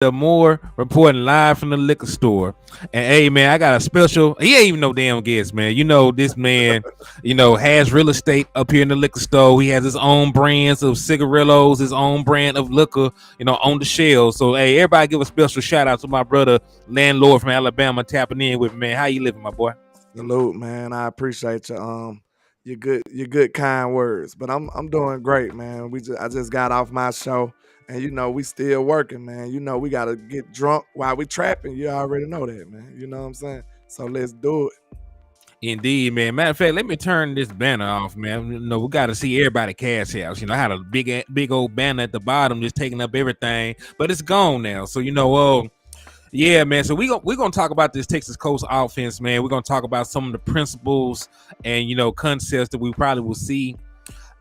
Hennythemoor reporting live from the liquor store. And hey, man, I got a special. He ain't even no damn guest, man. You know this man. Has real estate up here in the liquor store. He has his own brands of cigarillos, his own brand of liquor. On the shelves. So hey, everybody give a special shout out to my brother Landlord from Alabama tapping in with me, man. How you living, my boy? Salute, man. I appreciate your good kind words. But I'm doing great, man. I just got off my show, and we still working, man. We gotta get drunk while we trapping. You already know that, man. You know what I'm saying? So let's do it. Indeed, man. Matter of fact, let me turn this banner off, man. We got to see everybody cash house. I had a big old banner at the bottom just taking up everything, but it's gone now. So yeah, man. So we're gonna talk about this Texas Coast offense, man. We're gonna talk about some of the principles and concepts that we probably will see,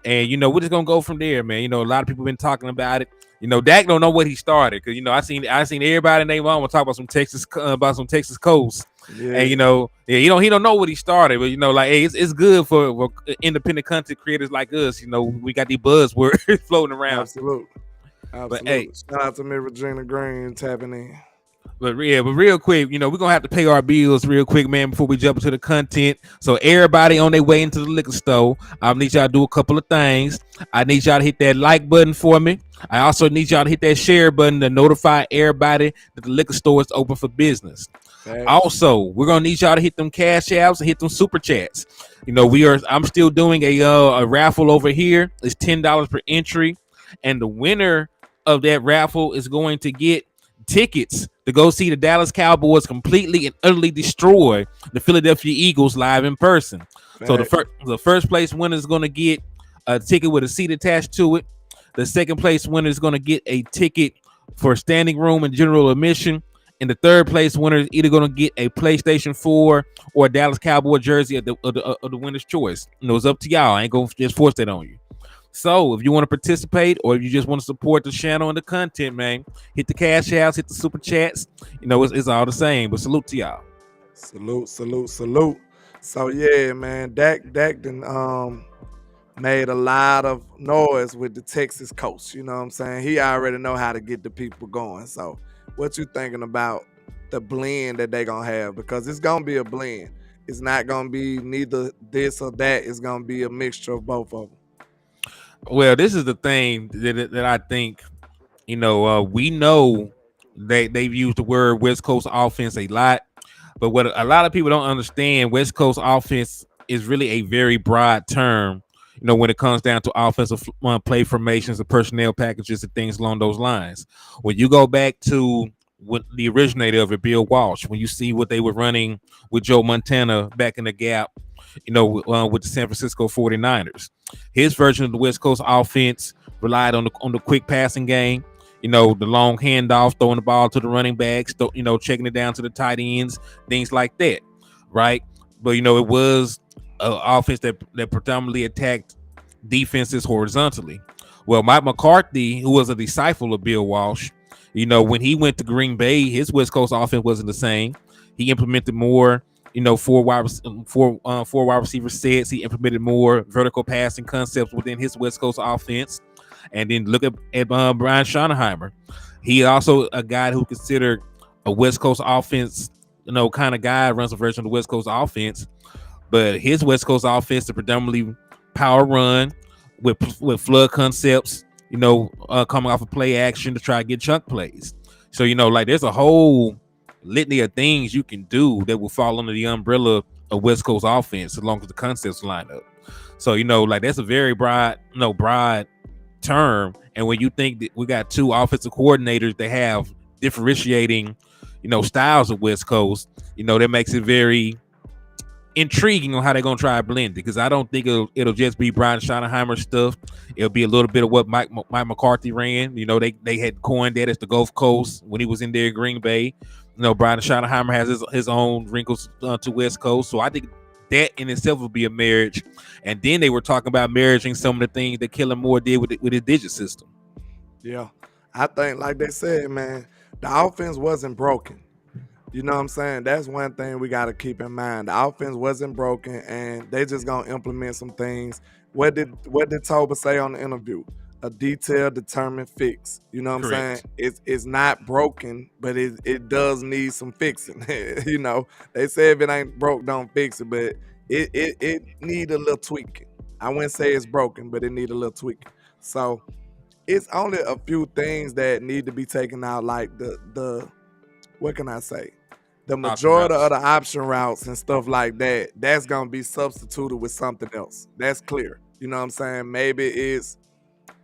and we're just gonna go from there, man. A lot of people been talking about it. Dak don't know what he started because I seen everybody name on talk about some Texas Coast. And Yeah, yeah, he don't know what he started, but like, hey, it's good for independent content creators like us. We got these buzzwords floating around. absolute, But hey, absolute. Shout out to me, Regina Green, tapping in. but real quick, we're gonna have to pay our bills real quick, man, before we jump into the content. So everybody on their way into the liquor store, I need y'all to do a couple of things. I need y'all to hit that like button for me. I also need y'all to hit that share button to notify everybody that the liquor store is open for business. Facts. Also, we're gonna need y'all to hit them cash apps and hit them super chats. I'm still doing a raffle over here. It's $10 per entry, and the winner of that raffle is going to get tickets to go see the Dallas Cowboys completely and utterly destroy the Philadelphia Eagles live in person. So Facts. the first place winner is going to get a ticket with a seat attached to it. The second place winner is going to get a ticket for standing room and general admission. And the third place winner is either going to get a PlayStation 4 or a Dallas Cowboy jersey of the winner's choice. It's up to y'all. I ain't going to just force that on you. So if you want to participate or if you just want to support the channel and the content, man, hit the cash outs, hit the super chats. It's all the same. But salute to y'all. Salute, salute, salute. So yeah, man, Dak done made a lot of noise with the Texas coast. You know what I'm saying? He already know how to get the people going. So what you thinking about the blend that they gonna have? Because it's gonna be a blend. It's not gonna be neither this or that. It's gonna be a mixture of both of them. Well, this is the thing that I think, we know that they've used the word West Coast offense a lot. But what a lot of people don't understand, West Coast offense is really a very broad term, when it comes down to offensive play formations and personnel packages and things along those lines. When you go back to what the originator of it, Bill Walsh, when you see what they were running with Joe Montana back in the gap, with the San Francisco 49ers, his version of the West Coast offense relied on the quick passing game. The long handoff, throwing the ball to the running backs, checking it down to the tight ends, things like that, right? But it was an offense that predominantly attacked defenses horizontally. Well, Mike McCarthy, who was a disciple of Bill Walsh, when he went to Green Bay, his West Coast offense wasn't the same. He implemented more, four wide receiver sets. He implemented more vertical passing concepts within his West Coast offense. And then look at Brian Schottenheimer. He also a guy who considered a West Coast offense, kind of guy, runs a version of the West Coast offense. But his West Coast offense is predominantly power run with flood concepts, coming off of play action to try to get chunk plays. So, like there's a whole litany of things you can do that will fall under the umbrella of West Coast offense as long as the concepts line up. So, like that's a very broad term. And when you think that we got two offensive coordinators that have differentiating, styles of West Coast, that makes it very intriguing on how they're gonna try to blend it. Because I don't think it'll just be Brian Schottenheimer stuff. It'll be a little bit of what Mike McCarthy ran. They had coined that as the Gulf Coast when he was in there in Green Bay. Brian Schottenheimer has his own wrinkles to West Coast. So I think that in itself would be a marriage. And then they were talking about marrying some of the things that Kellen Moore did with his digit system. Yeah, I think like they said, man, the offense wasn't broken. You know what I'm saying? That's one thing we got to keep in mind. The offense wasn't broken, and they just gonna implement some things. What did Toba say on the interview? a detailed, determined fix. You know what I'm saying? Correct. It's not broken, but it does need some fixing. You know, they say if it ain't broke, don't fix it, but it need a little tweaking. I wouldn't say it's broken, but it need a little tweaking. So it's only a few things that need to be taken out, like the what can I say? The Option majority of routes. the option routes and stuff like that, that's gonna be substituted with something else. That's clear. You know what I'm saying? Maybe it's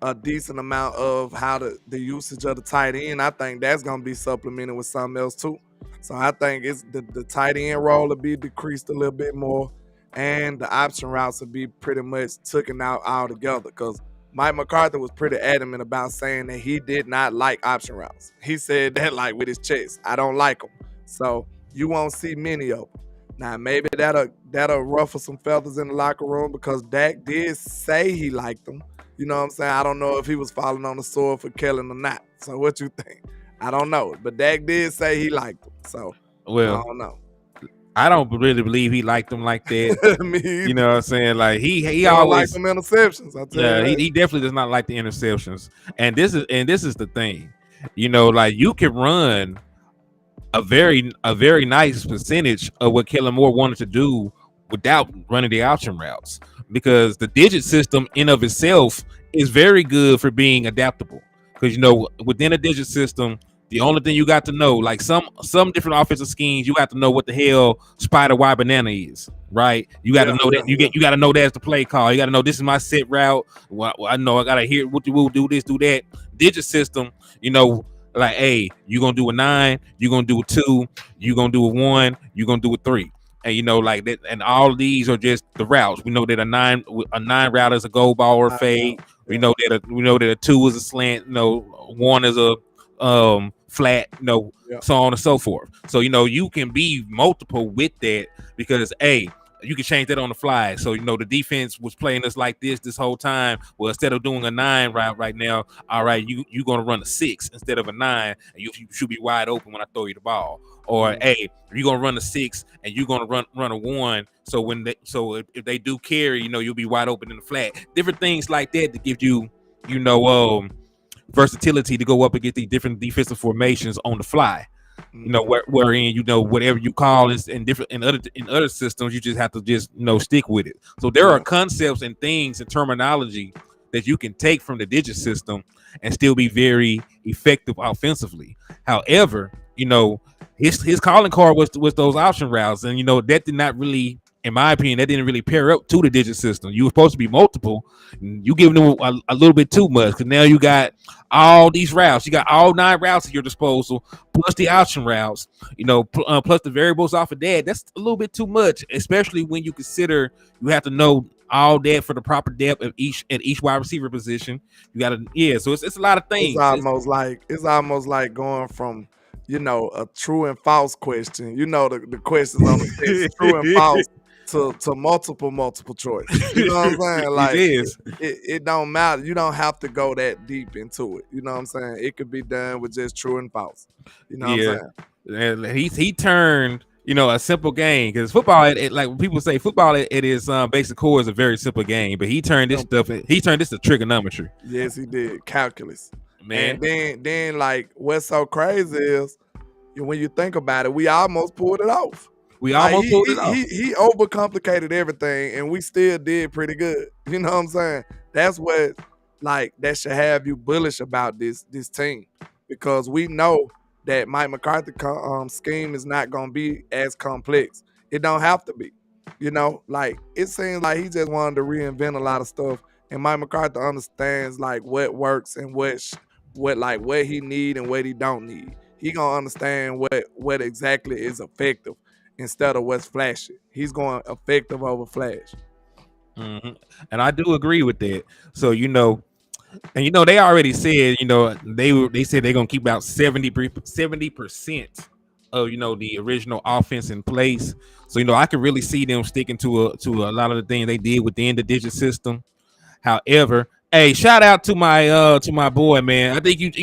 a decent amount of how the usage of the tight end. I think that's gonna be supplemented with something else too. So I think it's the tight end role will be decreased a little bit more, and the option routes will be pretty much taken out altogether. Because Mike McCarthy was pretty adamant about saying that he did not like option routes. He said that like with his chest, I don't like them. So you won't see many of them. Now maybe that'll ruffle some feathers in the locker room because Dak did say he liked them. You know what I'm saying? I don't know if he was falling on the sword for Kellen or not. So what you think? I don't know. But Dak did say he liked them. So I Well, don't know. I don't really believe he liked them like that. Me You either. know what I'm saying? Like he He don't like always, them interceptions. I tell you yeah, that. he definitely does not like the interceptions. And this is the thing. You know, like you can run a very nice percentage of what Kellen Moore wanted to do without running the option routes because the digit system in of itself is very good for being adaptable because within a digit system the only thing you got to know, like some different offensive schemes, you got to know what the hell spider y banana is, right? You got to Yeah, know that yeah, yeah. you got to know that's the play call. You got to know this is my set route. Well, I know I got to hear what you will do this, do that. Digit system, you know, like, hey, you're gonna do a 9, you're gonna do a 2, you're gonna do a 1, you're gonna do a 3. And like that, and all of these are just the routes. We know that a nine route is a goal ball or fade. We Yeah. know that a 2 is a slant, 1 is a flat, Yeah. so on and so forth. So you can be multiple with that because you can change that on the fly. So the defense was playing us like this whole time. Well, instead of doing a 9 route right now, all right, you're gonna run a 6 instead of a 9, and you should be wide open when I throw you the ball. Or you're gonna run a 6 and you're gonna run a 1. So if they do carry, you'll be wide open in the flat. Different things like that to give you, versatility to go up against these different defensive formations on the fly. Wherein whatever you call is in other systems, you just have to just stick with it. So there are concepts and things and terminology that you can take from the digit system and still be very effective offensively. However, his calling card was those option routes, and that did not really, in my opinion, that didn't really pair up to the digit system. You were supposed to be multiple. You giving them a little bit too much because now you got all these routes. You got all 9 routes at your disposal, plus the option routes. Plus the variables off of that. That's a little bit too much, especially when you consider you have to know all that for the proper depth of each wide receiver position. You got to So it's a lot of It's things. almost like going from a true and false question. The questions on the test, true and false, to multiple choice. You know what I'm saying? It Like is. it don't matter. You don't have to go that deep into it. You know what I'm saying? It could be done with just true and false. You know what I'm saying? And he turned a simple game because football, like when people say football, it is basic core is a very simple game, but he turned this to trigonometry. Yes, he did. Calculus. Man, And then like what's so crazy is when you think about it, we almost pulled it off. we Like almost pulled it off. he overcomplicated everything, and we still did pretty good. You know what I'm saying? That's what that should have you bullish about this team, because we know that Mike McCarthy scheme is not gonna be as complex. It don't have to be. It seems like he just wanted to reinvent a lot of stuff, and Mike McCarthy understands what works and what he need and what he don't need. He gonna understand what exactly is effective instead of what's flashy. He's going effective over flash. And I do agree with that. So and they already said they said they're gonna keep about 70% of the original offense in place. So I can really see them sticking to a lot of the things they did within the digit system. However, hey, shout out to my boy, man. I think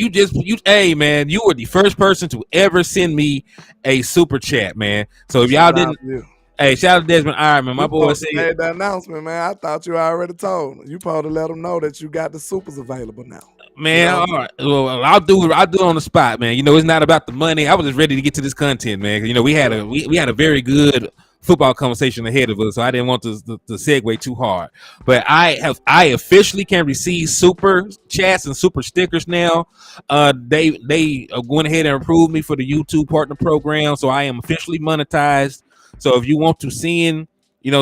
hey man, you were the first person to ever send me a super chat, man. So if y'all Shout out didn't, to you. Hey, shout out to Desmond Ironman. My You boy supposed to said, made the announcement, man. I thought you already told them. You supposed to let them know that you got the supers available now. You man, know what all I'm saying? right. Well, I'll do it on the spot, man. You know, it's not about the money. I was just ready to get to this content, man. You know, we had Yeah. we had a very good football conversation ahead of us, so I didn't want to segue too hard. But I officially can receive super chats and super stickers now. They went ahead and approved me for the YouTube partner program, so I am officially monetized. So if you want to send,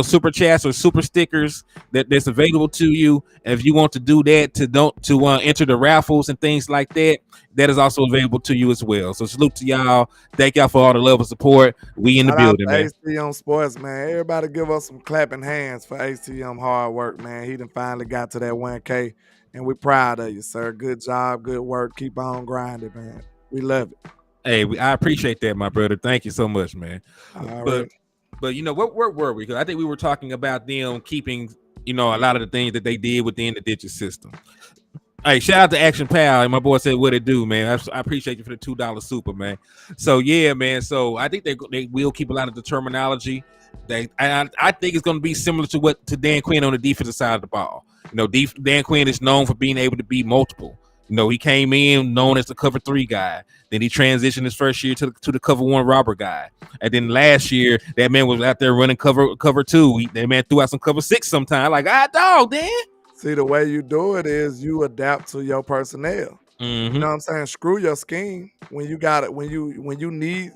super chats or super stickers that's available to you, and if you want to do that to don't to enter the raffles and things like that, that is also available to you as well. So salute to y'all. Thank y'all for all the love and support. We in the Shout out building, to man. HTM Sports, man. Everybody give us some clapping hands for HTM hard work, man. He done finally got to that 1K, and we're proud of you, sir. Good job, good work. Keep on grinding, man. We love it. Hey, I appreciate that, my brother. Thank you so much, man. All But right. where were we? Because I think we were talking about them keeping, a lot of the things that they did within the digit system. Hey, shout out to Action Pal. My boy said, "What it do, man?" I appreciate you for the $2 super, man. So yeah, man. So I think they will keep a lot of the terminology. I think it's going to be similar to Dan Quinn on the defensive side of the ball. Dan Quinn is known for being able to be multiple. He came in known as the cover 3 guy. Then he transitioned his first year to the cover 1 robber guy. And then last year, that man was out there running cover 2. That man threw out some cover 6 sometime. Like, dog, Dan. See, the way you do it is you adapt to your personnel. You Mm-hmm. know what I'm saying? Screw your scheme when you got it. When you need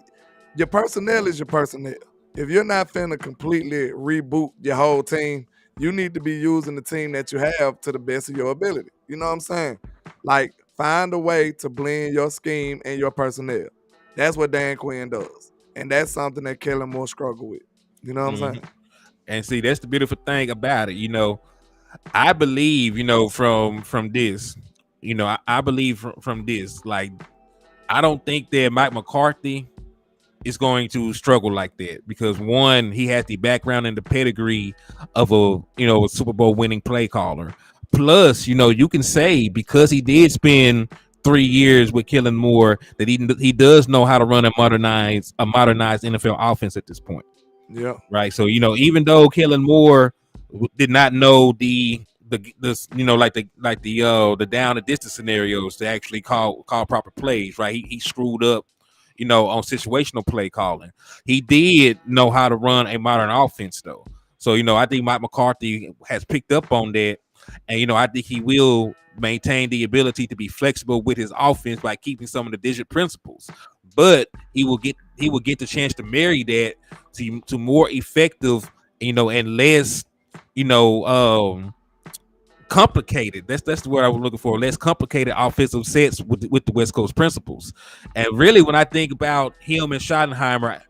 your personnel is your personnel. If you're not finna completely reboot your whole team, you need to be using the team that you have to the best of your ability. You know what I'm saying? Like find a way to blend your scheme and your personnel. That's what Dan Quinn does, and that's something that Kellen Moore struggle with. You know what I'm Mm-hmm. saying? And see, that's the beautiful thing about it. I believe, from this, I believe from this, like, I don't think that Mike McCarthy is going to struggle like that because one, he has the background and the pedigree of a Super Bowl winning play caller. Plus, you can say because he did spend 3 years with Kellen Moore that he does know how to run a modernized NFL offense at this point. Yeah. Right. So even though Kellen Moore did not know the down and distance scenarios to actually call proper plays, right? He screwed up, on situational play calling. He did know how to run a modern offense though. So I think Mike McCarthy has picked up on that, and I think he will maintain the ability to be flexible with his offense by keeping some of the digit principles. But he will get the chance to marry that to more effective, and less, you know, um, complicated. That's the word I was looking for. Less complicated offensive sets with the West Coast principles. And really, when I think about him and Schottenheimer,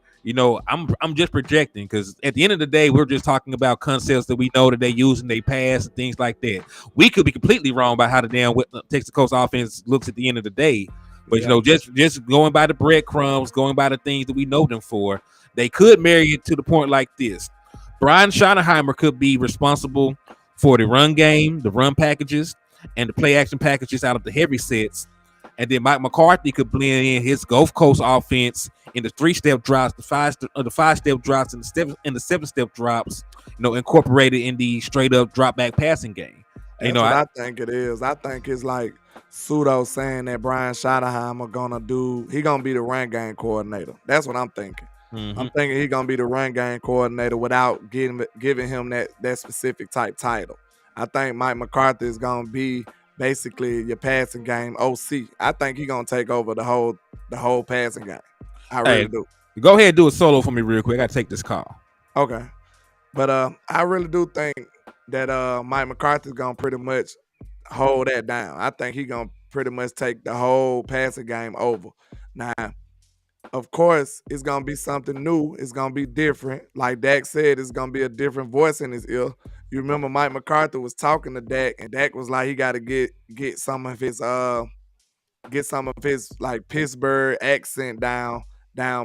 I'm just projecting because at the end of the day, we're just talking about concepts that we know that they use and they pass and things like that. We could be completely wrong about how the damn Texas Coast offense looks at the end of the day. But Yeah. just going by the breadcrumbs, going by the things that we know them for, they could marry it to the point like this. Brian Schottenheimer could be responsible for the run game, the run packages, and the play action packages out of the heavy sets. And then Mike McCarthy could blend in his Gulf Coast offense in the 3-step drops, the 5-step drops, and the 7-step drops, incorporated in the straight up drop back passing game. That's what I think it is. I think it's like pseudo saying that Brian Schottenheimer gonna be the run game coordinator. That's what I'm thinking. I'm thinking he's gonna be the run game coordinator without giving him that specific type title. I think Mike McCarthy is gonna be basically your passing game OC. I think he's gonna take over the whole passing game. I really Hey, do. go ahead and do a solo for me real quick. I gotta take this call. Okay. But I really do think that Mike McCarthy's gonna pretty much hold that down. I think he's gonna pretty much take the whole passing game over. Now, of course, it's gonna be something new. It's gonna be different. Like Dak said, it's gonna be a different voice in his ear. You remember Mike McCarthy was talking to Dak, and Dak was like, he got to get some of his like Pittsburgh accent down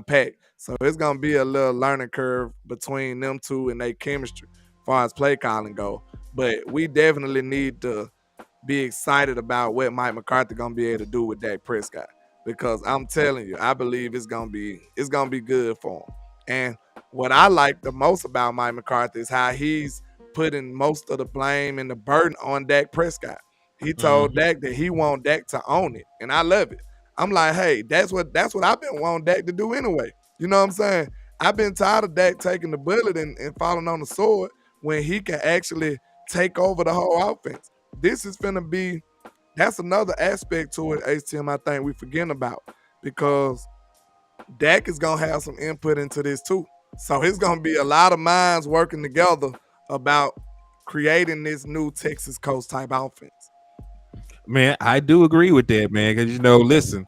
pat. So it's gonna be a little learning curve between them two and their chemistry, as far as play calling go. But we definitely need to be excited about what Mike McCarthy gonna be able to do with Dak Prescott, because I'm telling you, I believe it's gonna be good for him. And what I like the most about Mike McCarthy is how he's putting most of the blame and the burden on Dak Prescott. He told Mm-hmm. Dak that he want Dak to own it, and I love it. I'm like, hey, that's what I've been wanting Dak to do anyway. You know what I'm saying? I've been tired of Dak taking the bullet and falling on the sword when he can actually take over the whole offense. This is finna be that's another aspect to it, HTM, I think we forgetting about because Dak is gonna have some input into this too. So it's gonna be a lot of minds working together about creating this new Texas Coast type offense. Man, I do agree with that, man. Because listen,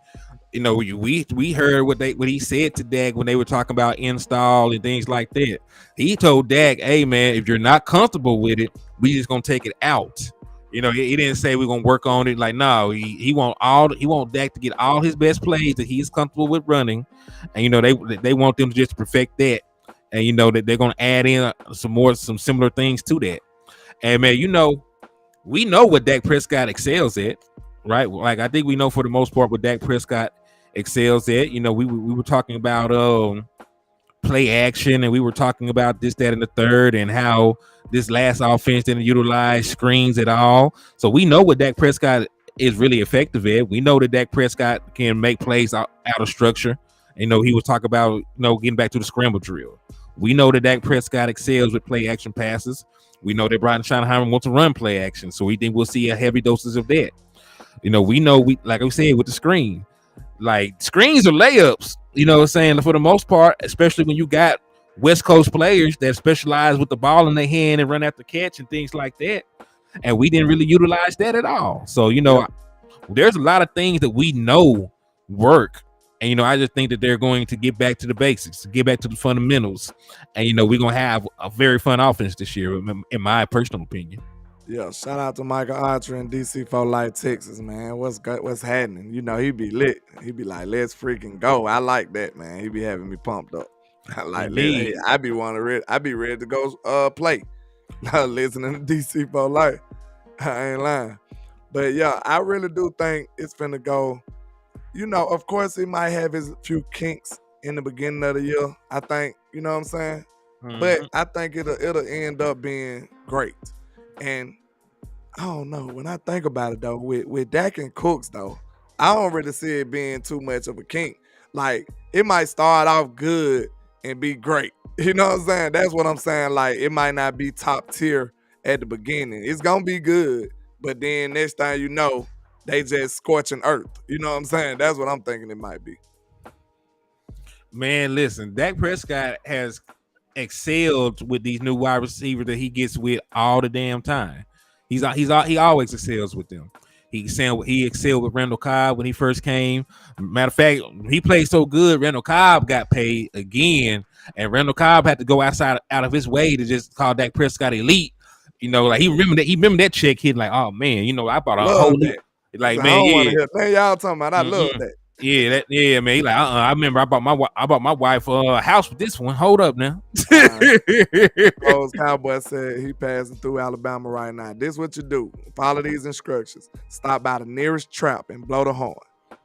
we heard what he said to Dak when they were talking about install and things like that. He told Dak, "Hey, man, if you're not comfortable with it, we just gonna take it out." He didn't say we're gonna work on it. Like, no, he want Dak to get all his best plays that he's comfortable with running, and they want them to just perfect that, and that they're gonna add in some similar things to that. And man, we know what Dak Prescott excels at, right? Like I think we know for the most part what Dak Prescott excels at. We were talking about play action, and we were talking about this, that, and the third, and how this last offense didn't utilize screens at all. So we know what Dak Prescott is really effective at. We know that Dak Prescott can make plays out of structure. He was talking about getting back to the scramble drill. We know that Dak Prescott excels with play action passes. We know that Brian Schottenheimer wants to run play action, so we think we'll see a heavy doses of that. We know like I said with the screen, like screens are layups. What I'm saying, for the most part, especially when you got West Coast players that specialize with the ball in their hand and run after catch and things like that, and we didn't really utilize that at all. So there's a lot of things that we know work. And I just think that they're going to get back to the basics, get back to the fundamentals, and we're gonna have a very fun offense this year, in my personal opinion. Yeah, shout out to Michael Archer in DC for Light, Texas, man. What's happening? He be lit. He be like, let's freaking go. I like that, man. He be having me pumped up. I like that. Hey, I be ready to go play. Listening to DC for Light. I ain't lying. But yeah, I really do think it's finna go. Of course, he might have his few kinks in the beginning of the year. I think, you know what I'm saying? But I think it'll end up being great. And I don't know. When I think about it though, with Dak and Cooks though, I don't really see it being too much of a kink. Like it might start off good and be great. You know what I'm saying? That's what I'm saying. Like it might not be top tier at the beginning. It's gonna be good, but then next time they just scorching earth. You know what I'm saying? That's what I'm thinking it might be. Man, listen, Dak Prescott has excelled with these new wide receivers that he gets with all the damn time. He always excels with them. He excelled with Randall Cobb when he first came. Matter of fact, he played so good, Randall Cobb got paid again, and Randall Cobb had to go out of his way to just call Dak Prescott elite. Like he remembered that check hit. Like, oh man, I bought a whole new. Like, man, I don't yeah. Hear, man, y'all talking about. I love that. Yeah, man. He like, I remember I bought my wife a house with this one. Hold up now. Cowboy said he passing through Alabama right now. This what you do. Follow these instructions. Stop by the nearest trap and blow the horn.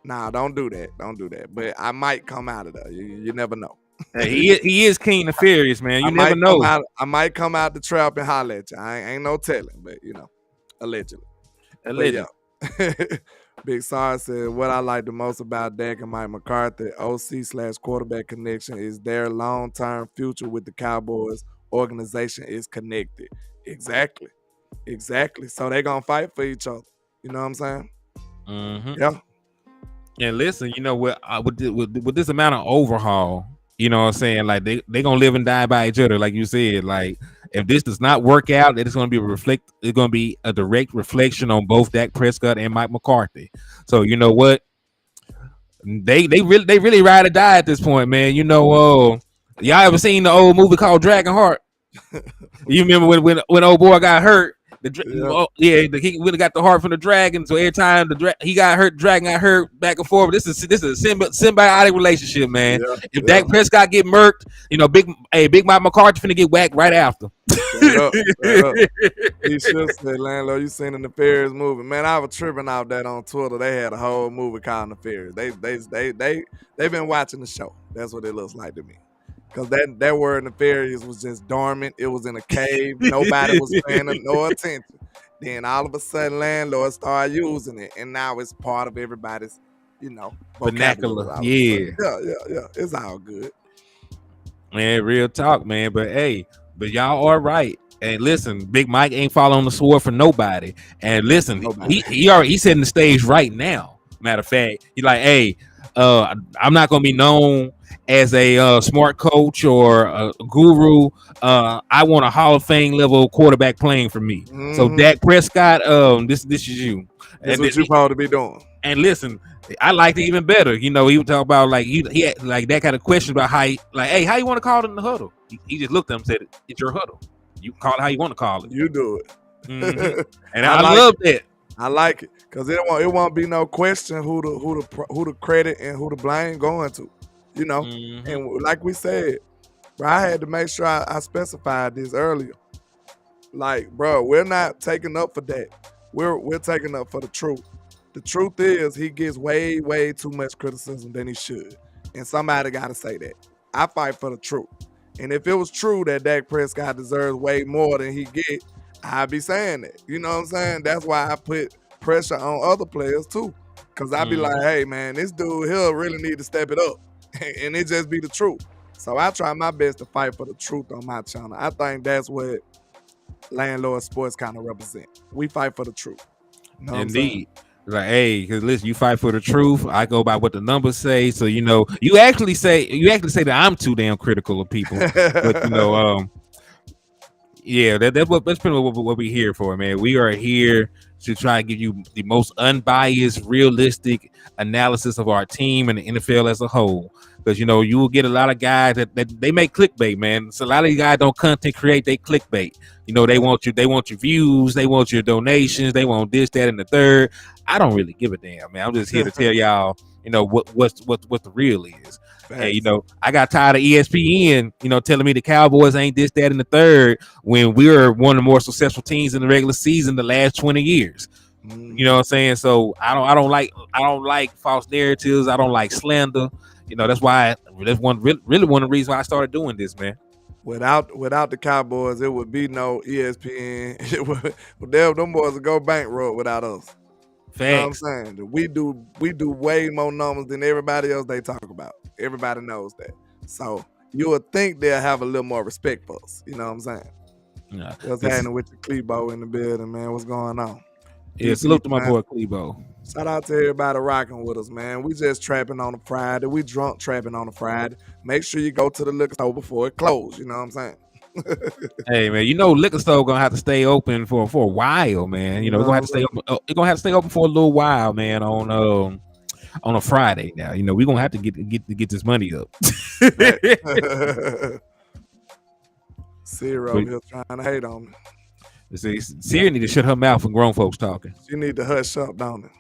Nah, don't do that. Don't do that. But I might come out of there. You never know. Hey, he is King of Furious, man. You never know. I might come out the trap and holler at you. I ain't no telling, but allegedly. Allegedly. Big Sar said, what I like the most about Dak and Mike McCarthy, OC/quarterback connection, is their long-term future with the Cowboys organization is connected. Exactly. So they're going to fight for each other. You know what I'm saying? Mm-hmm. Yeah. And listen, with this amount of overhaul, you know what I'm saying? Like they going to live and die by each other, like you said. Like if this does not work out, it's going to be a direct reflection on both Dak Prescott and Mike McCarthy. So you know what? They really ride or die at this point, man. Y'all ever seen the old movie called Dragonheart? You remember when old boy got hurt? He really got the heart from the dragon. So every time he got hurt, the dragon got hurt back and forth. This is a symbiotic relationship, man. If Dak Prescott get murked, Big Mike McCarthy finna get whacked right after. Straight up. He should say, Landlord, you seen the Nefarious movie. Man, I was tripping out that on Twitter. They had a whole movie called Nefarious. They've been watching the show. That's what it looks like to me. Because that word nefarious was just dormant. It was in a cave. Nobody was paying no attention. Then all of a sudden, landlords started using it, and now it's part of everybody's, vocabulary. Vernacular. All of a sudden, Yeah. yeah. It's all good. Man, real talk, man. But hey, but y'all are right. And listen, Big Mike ain't following the sword for nobody. And listen, Nobody. he already he's setting the stage right now. Matter of fact, he's like, hey, I'm not gonna be known as a smart coach or a guru. I want a Hall of Fame level quarterback playing for me. So Mm-hmm. Dak Prescott, this is you. That's And what you're supposed to be doing. and listen, I liked it even better. You know, he would talk about like he had like that kind of question about how he, like, hey, how you want to call it in the huddle? He just looked at him and said, "It's your huddle. You call it how you want to call it." You do it. Mm-hmm. And I I like love it. that. I like it because it won't be no question who the credit and who the blame going to, Mm-hmm. And like we said, bro, I had to make sure I specified this earlier. Like, bro, we're not taking up for that. We're taking up for the truth. The truth is he gets way too much criticism than he should, and somebody got to say that. I fight for the truth, and if it was true that Dak Prescott deserves way more than he get, I'd be saying that. You know what I'm saying? That's why I put pressure on other players too, because I'd be like, Mm-hmm. hey man, this dude he'll really need to step it up, and it just be the truth. So I try my best to fight for the truth on my channel. I think that's what Landlord Sports kind of represent. We fight for the truth. You know what I'm saying? Indeed. Like, hey, because listen, you fight for the truth. I go by what the numbers say. So you actually say that I'm too damn critical of people. But yeah, that's pretty much what we're here for, man. We are here to try to give you the most unbiased, realistic analysis of our team and the NFL as a whole. Because you will get a lot of guys that they make clickbait, man. So a lot of these guys don't content create, they clickbait. They want your views, they want your donations, they want this, that, and the third. I don't really give a damn, man. I'm just here to tell y'all, what the real is. And I got tired of ESPN, telling me the Cowboys ain't this, that, and the third when we were one of the more successful teams in the regular season the last 20 years. You know what I'm saying? So I don't like false narratives. I don't like slander. That's why that's really one of the reasons why I started doing this, man. Without the Cowboys, it would be no ESPN. Them boys would go bankrupt without us. You know what I'm Facts. saying? We do way more numbers than everybody else they talk about. Everybody knows that. So you would think they'll have a little more respect for us. You know what I'm saying? Yeah, What's happening with the Clebo in the building, man? What's going on? salute to my man. boy Clebo. Shout out to everybody rocking with us, man. We just trapping on a Friday. We drunk trapping on a Friday. Make sure you go to the liquor store before it closes. You know what I'm saying? Hey man, liquor store gonna have to stay open for a while, man. You We're know gonna what have I'm to stay open. It's gonna have to stay open for a little while, man. On a Friday now, we're gonna have to get this money up. saying? Sierra over here trying to hate on me. See, Siri need to shut her mouth when grown folks talking. You need to hush up, don't it?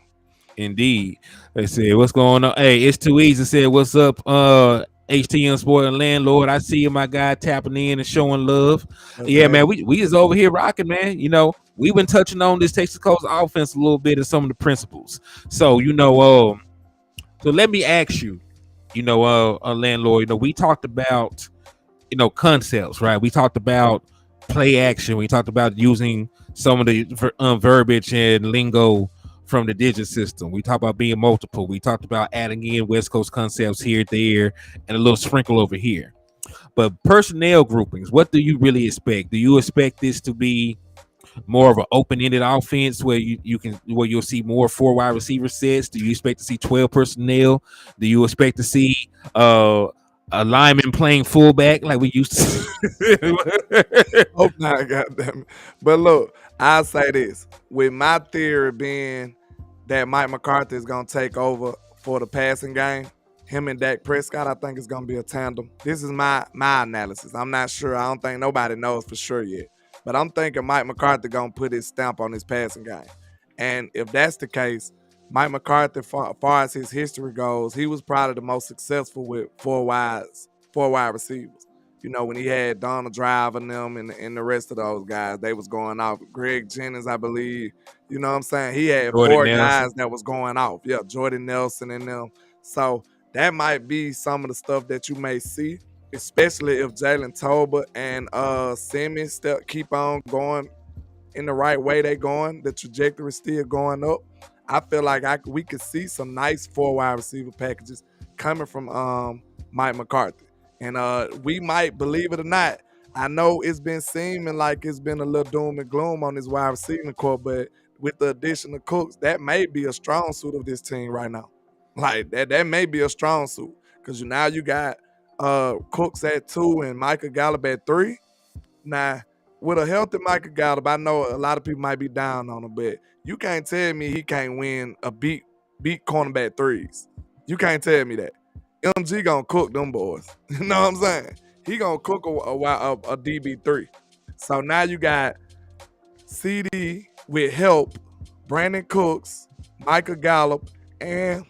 Indeed. They said, what's going on? Hey, it's too easy. Said, what's up? HTM Sport and Landlord. I see you, my guy, tapping in and showing love. Yeah, man, we just over here rocking, man. We've been touching on this Texas Coast offense a little bit and some of the principles. So, so let me ask you, Landlord, we talked about, concepts, right? We talked about play action. We talked about using some of the verbiage and lingo from the digit system. We talked about being multiple. We talked about adding in West Coast concepts here, there, and a little sprinkle over here. But personnel groupings, what do you really expect? Do you expect this to be more of an open-ended offense where you'll see more 4 wide receiver sets? Do you expect to see 12 personnel? Do you expect to see a lineman playing fullback like we used to? Hope not, goddamn it. But look, I'll say this. With my theory being that Mike McCarthy is gonna take over for the passing game, him and Dak Prescott, I think it's gonna be a tandem. This is my analysis. I'm not sure. I don't think nobody knows for sure yet. But I'm thinking Mike McCarthy gonna put his stamp on his passing game. And if that's the case, Mike McCarthy, far as his history goes, he was probably the most successful with four wide receivers. When he had Donald Drive and them and the rest of those guys, they was going off. Greg Jennings, I believe. You know what I'm saying? He had Jordan four Nelson. guys that was going off. Yeah, Jordan Nelson and them. So that might be some of the stuff that you may see. especially if Jalen Tolbert and Simmons keep on going in the right way they going, the trajectory still going up. I feel like we could see some nice 4 wide receiver packages coming from Mike McCarthy. And we might, believe it or not, I know it's been seeming like it's been a little doom and gloom on this wide receiving core, but with the addition of Cooks, that may be a strong suit of this team right now. Like that may be a strong suit. Because now you got Cooks at 2 and Michael Gallup at 3. Now, with a healthy Michael Gallup, I know a lot of people might be down on him, but you can't tell me he can't win a beat cornerback threes. You can't tell me that. MG gonna cook them boys. You know what I'm saying? He gonna cook a DB3. So now you got CD with help, Brandon Cooks, Michael Gallup, and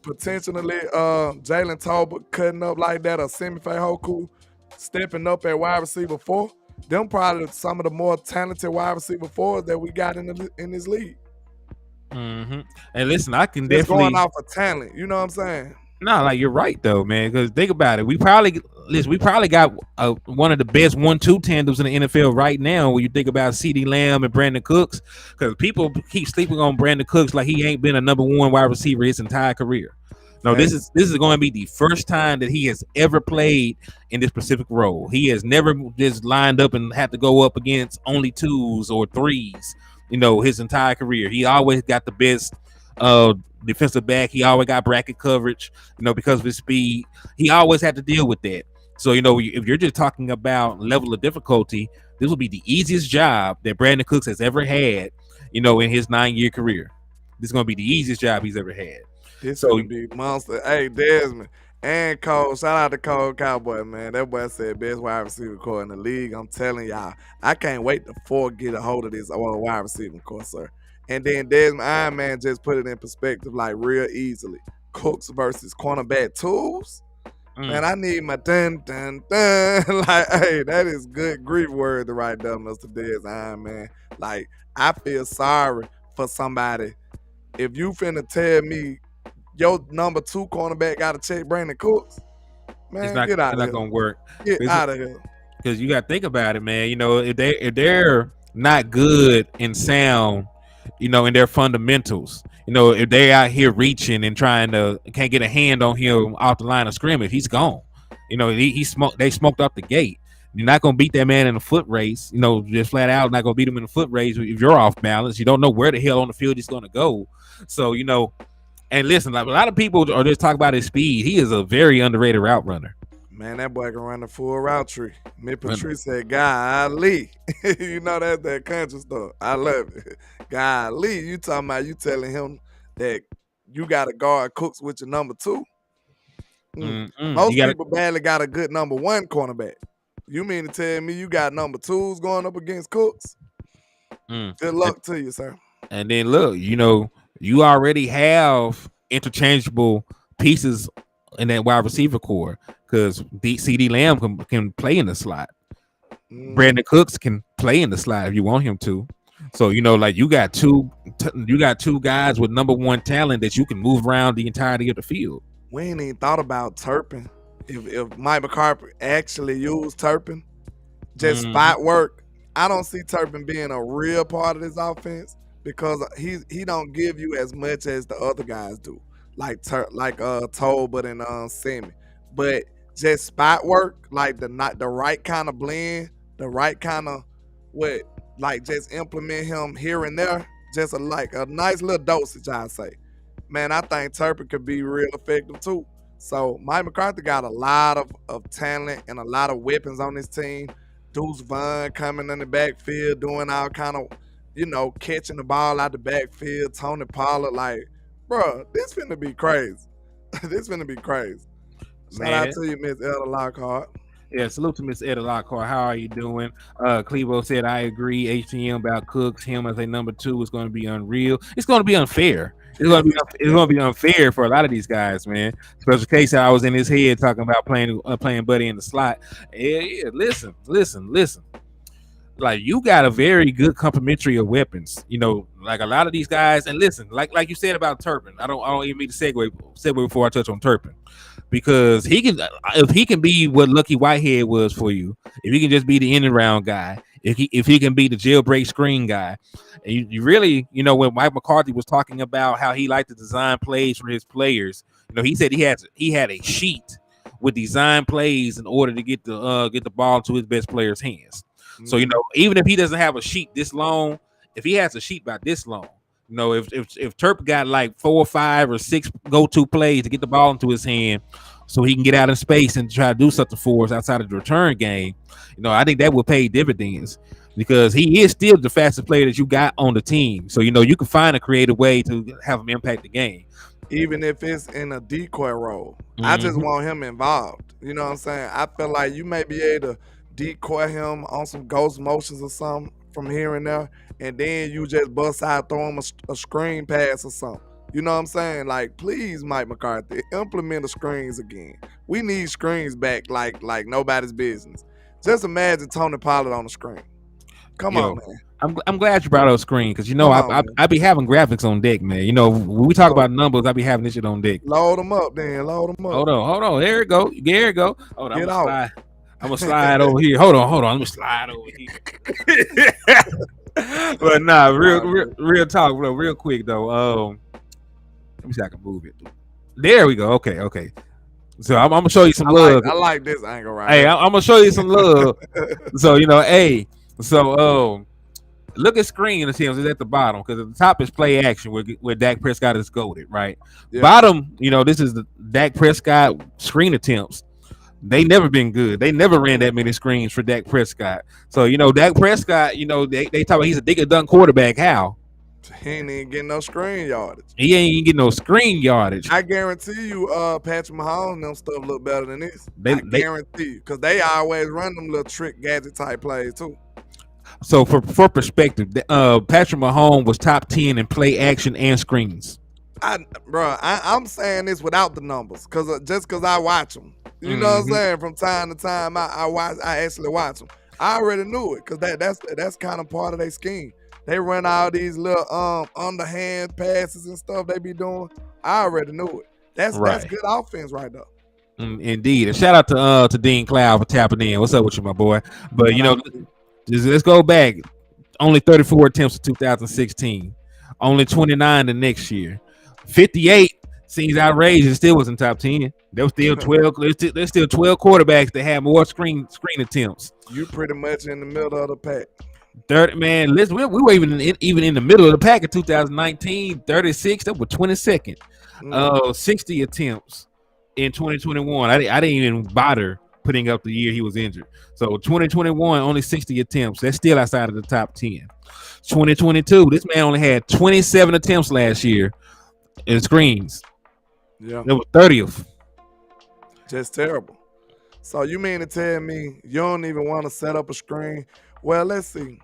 potentially Jalen Tolbert cutting up like that, or Semi Hoku stepping up at wide receiver 4. Them probably some of the more talented wide receiver 4s that we got in this league. Mm-hmm. And listen, I can just definitely going off of talent. You know what I'm saying? No, like you're right though, man. Because think about it, we probably got one of the best 1-2 tandems in the NFL right now. When you think about CeeDee Lamb and Brandon Cooks, because people keep sleeping on Brandon Cooks like he ain't been a number 1 wide receiver his entire career. No, this is going to be the first time that he has ever played in this specific role. He has never just lined up and had to go up against only 2s or 3s. You know, his entire career, he always got the best defensive back. He always got bracket coverage, you know, because of his speed. He always had to deal with that. So, you know, if you're just talking about level of difficulty, this will be the easiest job that Brandon Cooks has ever had, you know, in his 9-year career. This is going to be the easiest job he's ever had. This is going to be monster. Hey, Desmond and Cole, shout out to Cole Cowboy, man. That boy said best wide receiver core in the league. I'm telling y'all, I can't wait to get a hold of this wide receiver core, sir. And then Desmond Iron Man just put it in perspective like real easily. Cooks versus cornerback 2s. Man, I need my dun dun dun. Like, hey, that is good grief word to write down, Mr. Des Iron Man. Like, I feel sorry for somebody. If you finna tell me your number 2 cornerback got to check Brandon Cooks, man, get out of here. It's not gonna work. Get out of here. Because you got to think about it, man. You know, if they're not good and sound, you know, in their fundamentals, you know, if they out here reaching and trying to can't get a hand on him off the line of scrimmage, he's gone. You know, they smoked up the gate. You're not gonna beat that man in a foot race, you know, just flat out not gonna beat him in a foot race if you're off balance. You don't know where the hell on the field he's gonna go. So, you know, and listen, like a lot of people are just talking about his speed. He is a very underrated route runner. Man, that boy can run the full route tree. Mick Patrice said, "Golly," you know that's that country stuff. I love it. Golly, you talking about you telling him that you got to guard Cooks with your number 2? Most people badly got a good number 1 cornerback. You mean to tell me you got number 2s going up against Cooks? Good luck to you, sir. And then look, you know, you already have interchangeable pieces in that wide receiver core because CeeDee Lamb can play in the slot. Brandon Cooks can play in the slot if you want him to. So, you know, like you got two guys with number 1 talent that you can move around the entirety of the field. We ain't even thought about Turpin. If Mike McCarthy actually used Turpin, just spot work, I don't see Turpin being a real part of this offense because he don't give you as much as the other guys do, like Tolbert and Sammy. But just spot work, like the right kind of blend, the right kind of just implement him here and there, just a nice little dosage, I say. Man, I think Turpin could be real effective too. So Mike McCarthy got a lot of talent and a lot of weapons on his team. Deuce Vaughn coming in the backfield, doing all kind of, you know, catching the ball out the backfield. Tony Pollard, like, bro, this finna be crazy. This finna be crazy. Shout out to you, Miss Elder Lockhart. Yeah, salute to Miss Etta Lockhart. How are you doing? Clevo said, I agree. HTM about Cooks, him as a number 2 is going to be unreal. It's going to be unfair. It's going to be unfair for a lot of these guys, man. Special case, I was in his head talking about playing Buddy in the slot. Yeah, listen. Like, you got a very good complementary of weapons. You know, like a lot of these guys, and listen, like you said about Turpin. I don't even mean to segue before I touch on Turpin. because he can, if he can be what Lucky Whitehead was for you, if he can just be the in and round guy, if he can be the jailbreak screen guy, and you really, when Mike McCarthy was talking about how he liked to design plays for his players, he said he had a sheet with design plays in order to get the ball to his best player's hands. So even if he doesn't have a sheet this long, if he has a sheet about this long, if Turp got like 4 or 5 or 6 go-to plays to get the ball into his hand, so he can get out in space and try to do something for us outside of the return game, I think that will pay dividends because he is still the fastest player that you got on the team. So you can find a creative way to have him impact the game. Even if it's in a decoy role. I just want him involved. You know what I'm saying? I feel like you may be able to decoy him on some ghost motions or something from here and there, and then you just bust out, throw him a screen pass or something. You know what I'm saying? Like, please, Mike McCarthy, implement the screens again. We need screens back like nobody's business. Just imagine Tony Pollard on the screen. Come on, man. I'm glad you brought up screen because I be having graphics on deck, man. When we talk about numbers, I be having this shit on deck. Load them up, then. Load them up. Hold on. There it go. Hold on. I'm gonna slide over here. Hold on. Let me slide over here. But nah, real talk, bro. Real quick though. Let me see if I can move it. There we go. Okay. So I'm gonna show you some love. I like this angle right. Hey, I'm gonna show you some love. So hey. So look at screen attempts is at the bottom because at the top is play action where Dak Prescott is goated, right? Yeah. Bottom, this is the Dak Prescott screen attempts. They never been good. They never ran that many screens for Dak Prescott. So Dak Prescott, they talk about he's a dig and dunk quarterback. How? He ain't even getting no screen yardage. He ain't even getting no screen yardage. I guarantee you, Patrick Mahomes and them stuff look better than this. I guarantee you, because they always run them little trick gadget type plays too. So for perspective, Patrick Mahomes was top 10 in play action and screens. I'm saying this without the numbers, because I watch them. You know what I'm saying? From time to time, I actually watch them. I already knew it because that's kind of part of their scheme. They run all these little underhand passes and stuff they be doing. I already knew it. That's good offense right there. Indeed. And shout out to Dean Cloud for tapping in. What's up with you, my boy? But let's go back. Only 34 attempts in 2016. Only 29 the next year. 58 seems outrageous. Still wasn't top 10. There was still 12. There's still 12 quarterbacks that had more screen attempts. You pretty much in the middle of the pack. 30, man. Listen, we were even in the middle of the pack in 2019. 36. That was 22nd. 60 attempts in 2021. I didn't even bother putting up the year he was injured. So 2021, only 60 attempts. That's still outside of the top 10. 2022, this man only had 27 attempts last year in screens. Yeah, it was 30th. Just terrible. So you mean to tell me you don't even want to set up a screen? Well, let's see.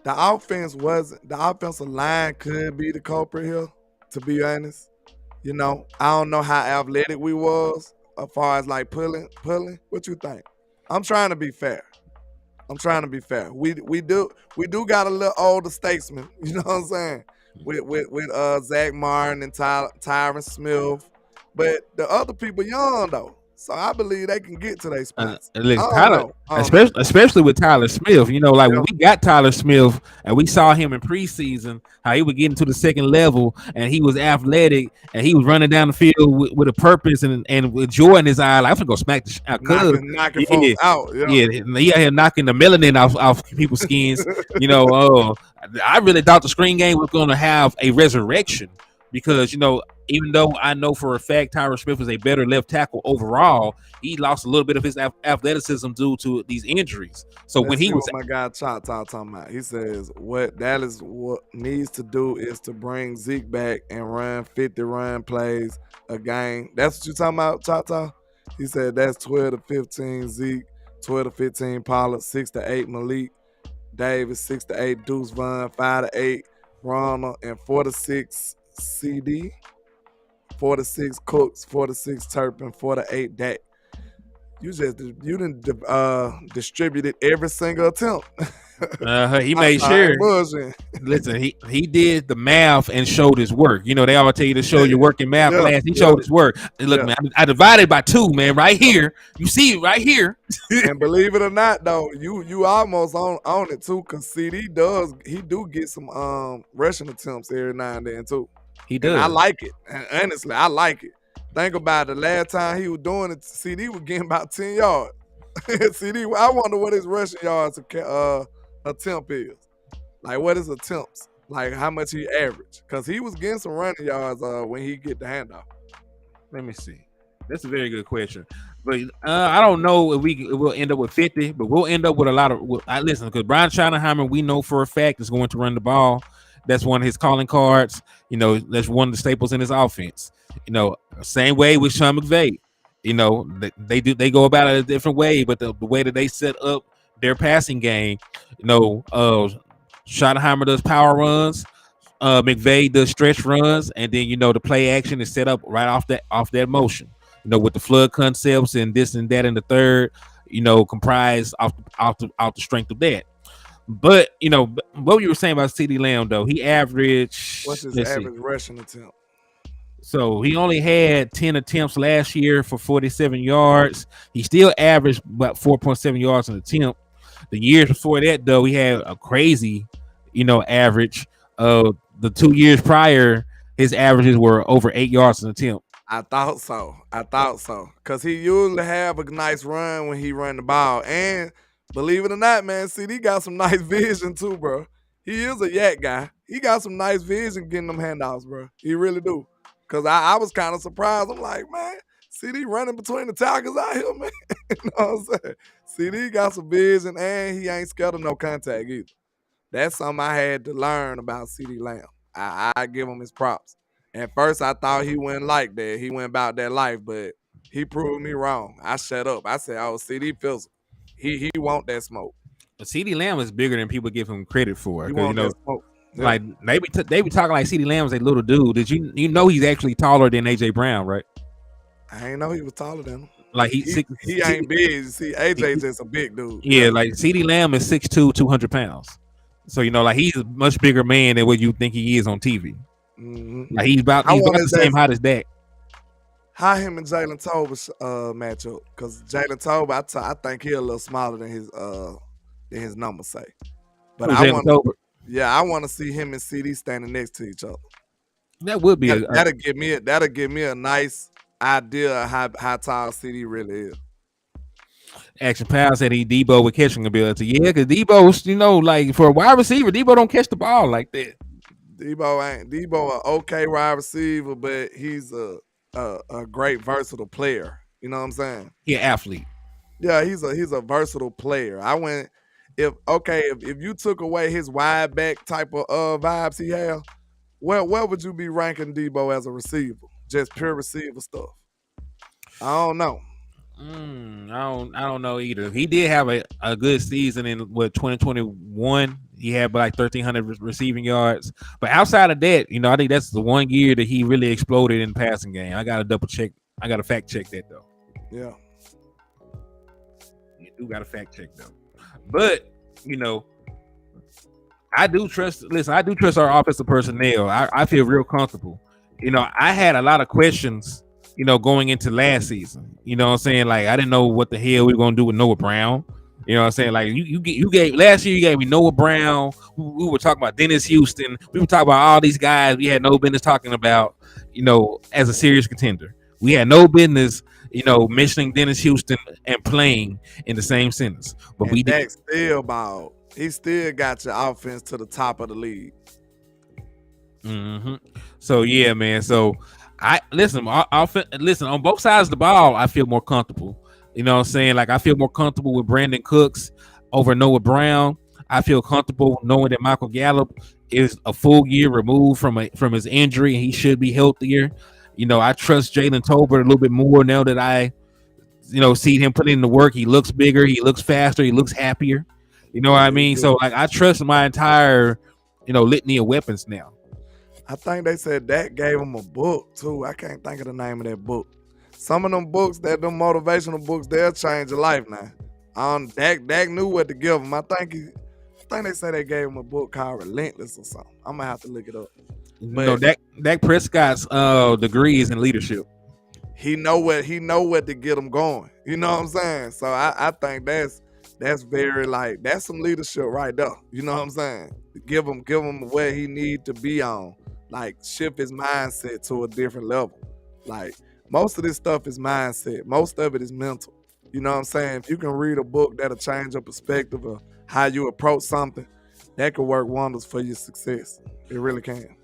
The offensive line could be the culprit here, to be honest. I don't know how athletic we was as far as like pulling. What you think? I'm trying to be fair. We do got a little older statesman, you know what I'm saying? With Zach Martin and Tyron Smith. But the other people young though. So I believe they can get to their spots. Especially with Tyler Smith. When we got Tyler Smith and we saw him in preseason, how he would get into the second level and he was athletic and he was running down the field with a purpose and with joy in his eye. Like, I'm gonna go smack the shit knocking folks out. He out here knocking the melanin off people's skins. I really thought the screen game was gonna have a resurrection. Because, even though I know for a fact Tyron Smith is a better left tackle overall, he lost a little bit of his athleticism due to these injuries. So when he was, my guy talking about, he says what needs to do is to bring Zeke back and run 50 run plays a game. That's what you talking about, Chata? He said that's 12 to 15 Zeke, 12 to 15 Pollard, 6 to 8 Malik Davis, 6 to 8 Deuce Vaughn, 5 to 8 Ronald, and 4 to 6 CD, 4 to 6 Cooks, 4 to 6 Turpin, 4 to 8 Dak. you didn't distributed every single attempt. He I, made I sure. ain't bullshitting. Listen, he did the math and showed his work. You know, they all tell you to show your work in math Yeah, class. He yeah, showed his work. And look, yeah. man, I divided by 2, man, right here. You see it right here. And believe it or not, though, you almost on it too, cause CD he do get some rushing attempts every now and then too, He and I does. like it. And honestly, I like it. Think about it. The last time he was doing it, CD was getting about 10 yards. CD, I wonder what his rushing yards attempt is. Like what his attempts? Like how much he average? Cause he was getting some running yards when he get the handoff. Let me see. That's a very good question. But I don't know if we'll end up with 50, but we'll end up with a lot of. I listen, because Brian Schottenheimer, we know for a fact is going to run the ball. That's one of his calling cards. You know, that's one of the staples in his offense. You know, same way with Sean McVay. You know, they go about it a different way, but the way that they set up their passing game, you know, Schottenheimer does power runs. McVay does stretch runs, and then you know the play action is set up right off that motion. You know, with the flood concepts and this and that and the third, you know, comprised off the strength of that. But you know, what you were saying about CeeDee Lamb though, he averaged. What's his Let's see. average rushing attempt? So he only had 10 attempts last year for 47 yards. He still averaged about 4.7 yards an attempt. The years before that, though, he had a crazy, you know, average. The 2 years prior, his averages were over 8 yards an attempt. I thought so. Cause he usually have a nice run when he run the ball. And believe it or not, man, CD got some nice vision too, bro. He is a yak guy. He got some nice vision getting them handoffs, bro. He really do. Cause I was kind of surprised. I'm like, man, CD running between the tackles out here, man. You know what I'm saying? CD got some vision and he ain't scared of no contact either. That's something I had to learn about CD Lamb. I give him his props. At first, I thought he wouldn't like that. He went about that life, but he proved me wrong. I shut up. I said, "Oh, CD feels he want that smoke. But CeeDee Lamb is bigger than people give him credit for. He Because you want that know, smoke." Yeah. like they be talking like CeeDee Lamb is a little dude. Did you know he's actually taller than AJ Brown, right? I ain't know he was taller than him. Like He ain't big. See, AJ just a big dude. Yeah, like CeeDee Lamb is 6'2", 200 pounds. So you know, like he's a much bigger man than what you think he is on TV. Mm-hmm. Like he's about the same height as Dak. How him and Jalen Tolbert match up? Because Jalen Tolbert, I think he a little smaller than his numbers say. But I want to see him and CD standing next to each other. That would be that'll give me a nice idea of how tall CD really is. Action Pal said he Debo with catching ability. Yeah, because Debo's, you know, like for a wide receiver, Debo don't catch the ball like that. Debo an okay wide receiver, but he's a great versatile player. You know what I'm saying? He an athlete. Yeah, he's a versatile player. If you took away his wide back type of vibes he have, where would you be ranking Debo as a receiver? Just pure receiver stuff. I don't know. I don't know either. He did have a good season in 2021. He had like 1,300 receiving yards. But outside of that, you know, I think that's the one year that he really exploded in the passing game. I got to double check. I got to fact check that though. Yeah. You do got to fact check though. But you know, I do trust our offensive personnel. I feel real comfortable. You know, I had a lot of questions, you know, going into last season. You know what I'm saying? Like, I didn't know what the hell we were going to do with Noah Brown. You know what I'm saying? Like, you gave last year, you gave me Noah Brown. We were talking about Dennis Houston. We were talking about all these guys we had no business talking about, you know, as a serious contender. We had no business, you know, mentioning Dennis Houston and playing in the same sentence. But and we did. Dak still ball. He still got your offense to the top of the league. Mm-hmm. So yeah, man. So I listen on both sides of the ball. I feel more comfortable. You know what I'm saying? Like I feel more comfortable with Brandon Cooks over Noah Brown. I feel comfortable knowing that Michael Gallup is a full year removed from his injury and he should be healthier. You know, I trust Jalen Tolbert a little bit more now that I, you know, see him put in the work. He looks bigger, he looks faster, he looks happier. You know what I mean? So like I trust my entire, you know, litany of weapons now. I think they said Dak gave him a book too. I can't think of the name of that book. Some of them books, them motivational books, they'll change your life now. Dak knew what to give him. I think they say they gave him a book called Relentless or something. I'm gonna have to look it up. No, But Dak Prescott's degree is in leadership. he know what to get him going. You know what I'm saying? So I think that's very like that's some leadership right there. You know what I'm saying? Give him where he need to be on. Like shift his mindset to a different level. Like most of this stuff is mindset. Most of it is mental. You know what I'm saying? If you can read a book that'll change your perspective of how you approach something, that could work wonders for your success. It really can.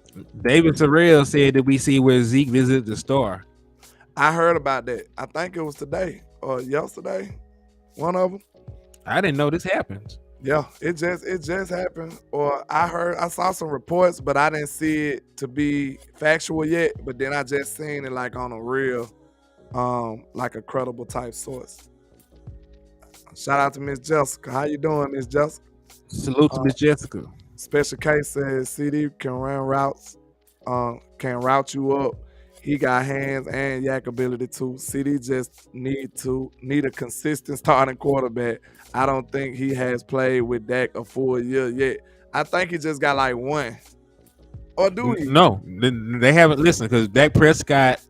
David Terrell said that we see where Zeke visited the star. I heard about that. I think it was today or yesterday. One of them. I didn't know this happened. Yeah, it just happened. Or I saw some reports, but I didn't see it to be factual yet. But then I just seen it like on a real, like a credible type source. Shout out to Miss Jessica. How you doing, Miss Jessica? Salute to Miss Jessica. Special case says CD can run routes, can route you up. He got hands and yak ability too. CD just need a consistent starting quarterback. I don't think he has played with Dak a full year yet. I think he just got like one. Or do he? No, they haven't listened because Dak Prescott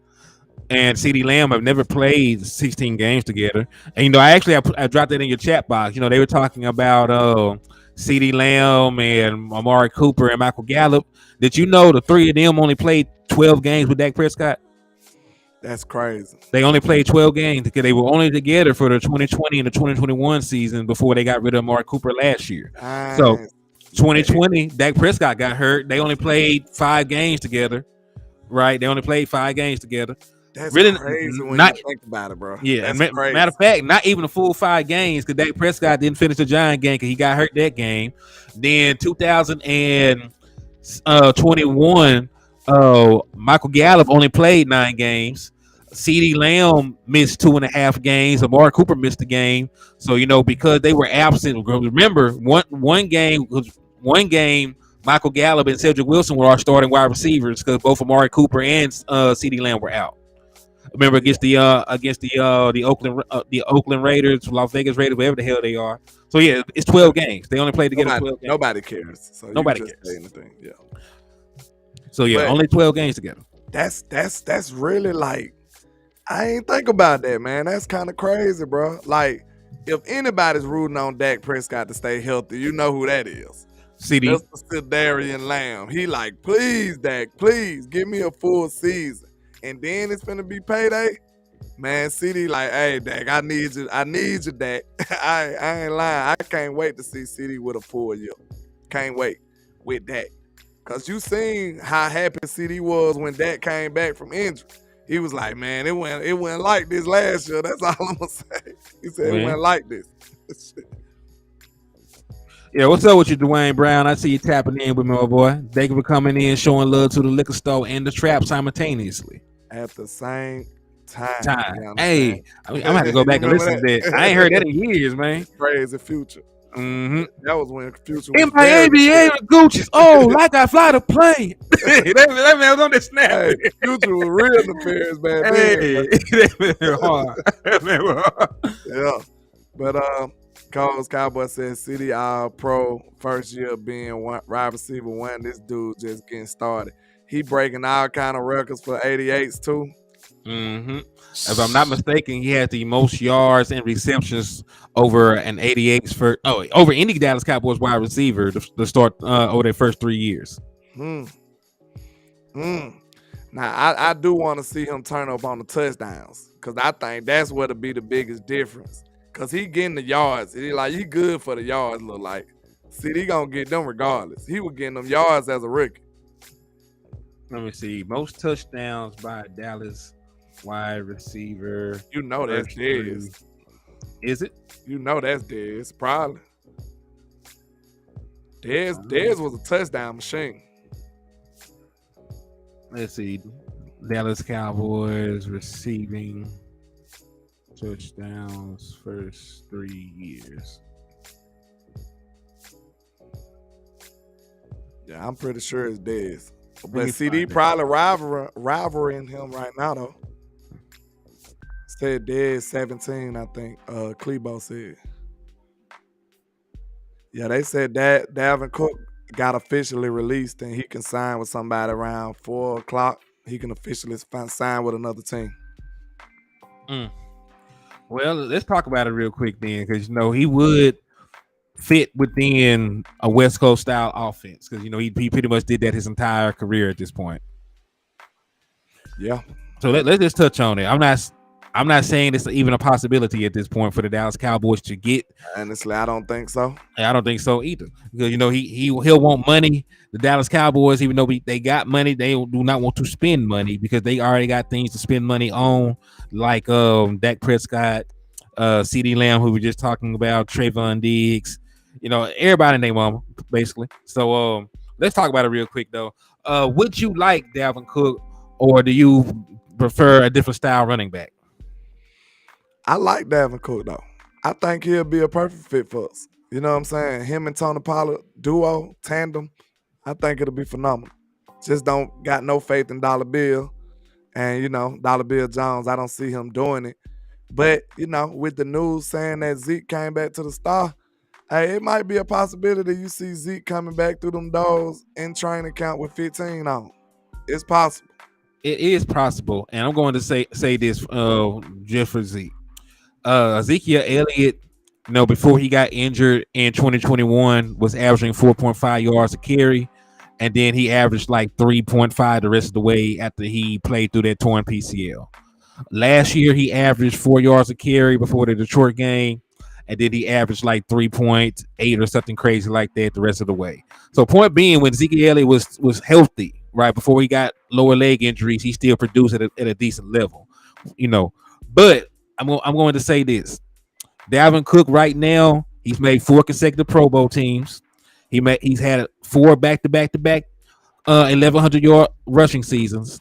and CeeDee Lamb have never played 16 games together. And I dropped that in your chat box. They were talking about CeeDee Lamb and Amari Cooper and Michael Gallup. Did you know the three of them only played 12 games with Dak Prescott? That's crazy. They only played 12 games because they were only together for the 2020 and the 2021 season before they got rid of Amari Cooper last year. So 2020, Dak Prescott got hurt. They only played 5 games together, right? They only played 5 games together. That's really crazy when you think about it, bro. Yeah, matter of fact, not even a full 5 games because Dak Prescott didn't finish the Giant game because he got hurt that game. Then 2021, Michael Gallup only played 9 games. CeeDee Lamb missed 2.5 games. Amari Cooper missed a game. So because they were absent. Remember, one game, Michael Gallup and Cedric Wilson were our starting wide receivers because both Amari Cooper and CeeDee Lamb were out. Remember against the Oakland Raiders, Las Vegas Raiders, whatever the hell they are. So yeah, it's 12 games. They only played together 12 games. Nobody cares. So nobody cares. Say anything. Yeah. So yeah, but only 12 games together. That's really like, I ain't think about that, man. That's kind of crazy, bro. Like, if anybody's rooting on Dak Prescott to stay healthy, you know who that is. CD. Mr. Cedarian Lamb. He like, please, Dak, please give me a full season. And then it's gonna be payday. Man, CD like, hey, Dak, I need you, Dak. I ain't lying. I can't wait to see CD with a full year. Can't wait with Dak. Cause you seen how happy CD was when Dak came back from injury. He was like, man, it went like this last year. That's all I'm gonna say. He said it went like this. Yeah, what's up with you, Dwayne Brown? I see you tapping in with me, my boy. Thank you for coming in, showing love to the liquor store and the trap simultaneously. At the same time. Hey, I'm gonna have to go back and listen to that. I ain't heard that in years, man. Crazy Future. Mm-hmm. That was when Future was in Miami, Gucci's. Oh, like I fly the plane. that man was on the snap. Hey, Future was real nefarious, man. Yeah. But Coles Cowboy says City All Pro first year being wide receiver 1. This dude just getting started. He breaking all kind of records for 88s too. Mm-hmm. If I'm not mistaken, he had the most yards and receptions over an 88s over any Dallas Cowboys wide receiver to start over their first 3 years. Now I do want to see him turn up on the touchdowns because I think that's what'll be the biggest difference. Cause he getting the yards. He good for the yards. Look like. See, he gonna get them regardless. He was getting them yards as a rookie. Let me see. Most touchdowns by a Dallas wide receiver. You know that's Dez. Is it? You know that's Dez. Probably. Dez was a touchdown machine. Let's see. Dallas Cowboys receiving touchdowns first 3 years. Yeah, I'm pretty sure it's Dez. But CD probably rivaling him right now, though. Said dead 17, I think. Klebo said. Yeah, they said that Dalvin Cook got officially released and he can sign with somebody around 4 o'clock. He can officially sign with another team. Mm. Well, let's talk about it real quick then, because he would fit within a West Coast style offense, because he pretty much did that his entire career at this point. Yeah. So let's just touch on it. I'm not saying it's even a possibility at this point for the Dallas Cowboys to get. Honestly, I don't think so. I don't think so either, because he'll want money. The Dallas Cowboys, even though they got money, they do not want to spend money because they already got things to spend money on, like Dak Prescott, CD Lamb, who we were just talking about, Trayvon Diggs, everybody named mama basically. So let's talk about it real quick though. Would you like Dalvin Cook, or do you prefer a different style running back? I like Dalvin Cook though. I think he'll be a perfect fit for us. You know what I'm saying? Him and Tony Pollard duo, tandem, I think it'll be phenomenal. Just don't got no faith in Dollar Bill. And Dollar Bill Jones, I don't see him doing it. But, with the news saying that Zeke came back to the Star, hey, it might be a possibility you see Zeke coming back through them doors in training camp with 15 on. It's possible. It is possible. And I'm going to say this just for Zeke. Ezekiel Elliott, before he got injured in 2021, was averaging 4.5 yards a carry, and then he averaged like 3.5 the rest of the way after he played through that torn PCL. Last year, he averaged 4 yards a carry before the Detroit game, and then he averaged like 3.8 or something crazy like that the rest of the way. So, point being, when Ezekiel Elliott was healthy, right before he got lower leg injuries, he still produced at a decent level, But I'm going to say this: Dalvin Cook right now, he's made 4 consecutive Pro Bowl teams. He's had 4 back-to-back 1,100-yard rushing seasons.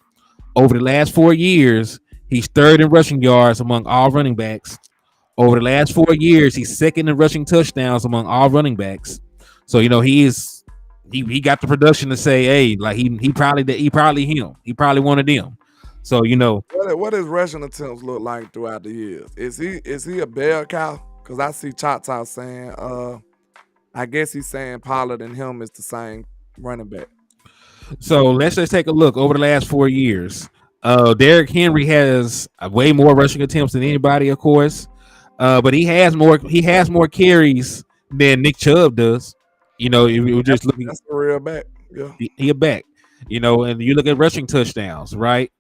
Over the last 4 years, he's 3rd in rushing yards among all running backs. Over the last 4 years, he's 2nd in rushing touchdowns among all running backs. So he got the production to say, hey, like he probably him. He probably one of them. So what his rushing attempts look like throughout the years? Is he a bell cow? Because I see Choctaw saying, I guess he's saying Pollard and him is the same running back. So let's just take a look over the last 4 years. Derrick Henry has way more rushing attempts than anybody, of course, but he has more carries than Nick Chubb does. If you were just looking, that's a real back. Yeah, he a back. And you look at rushing touchdowns, right?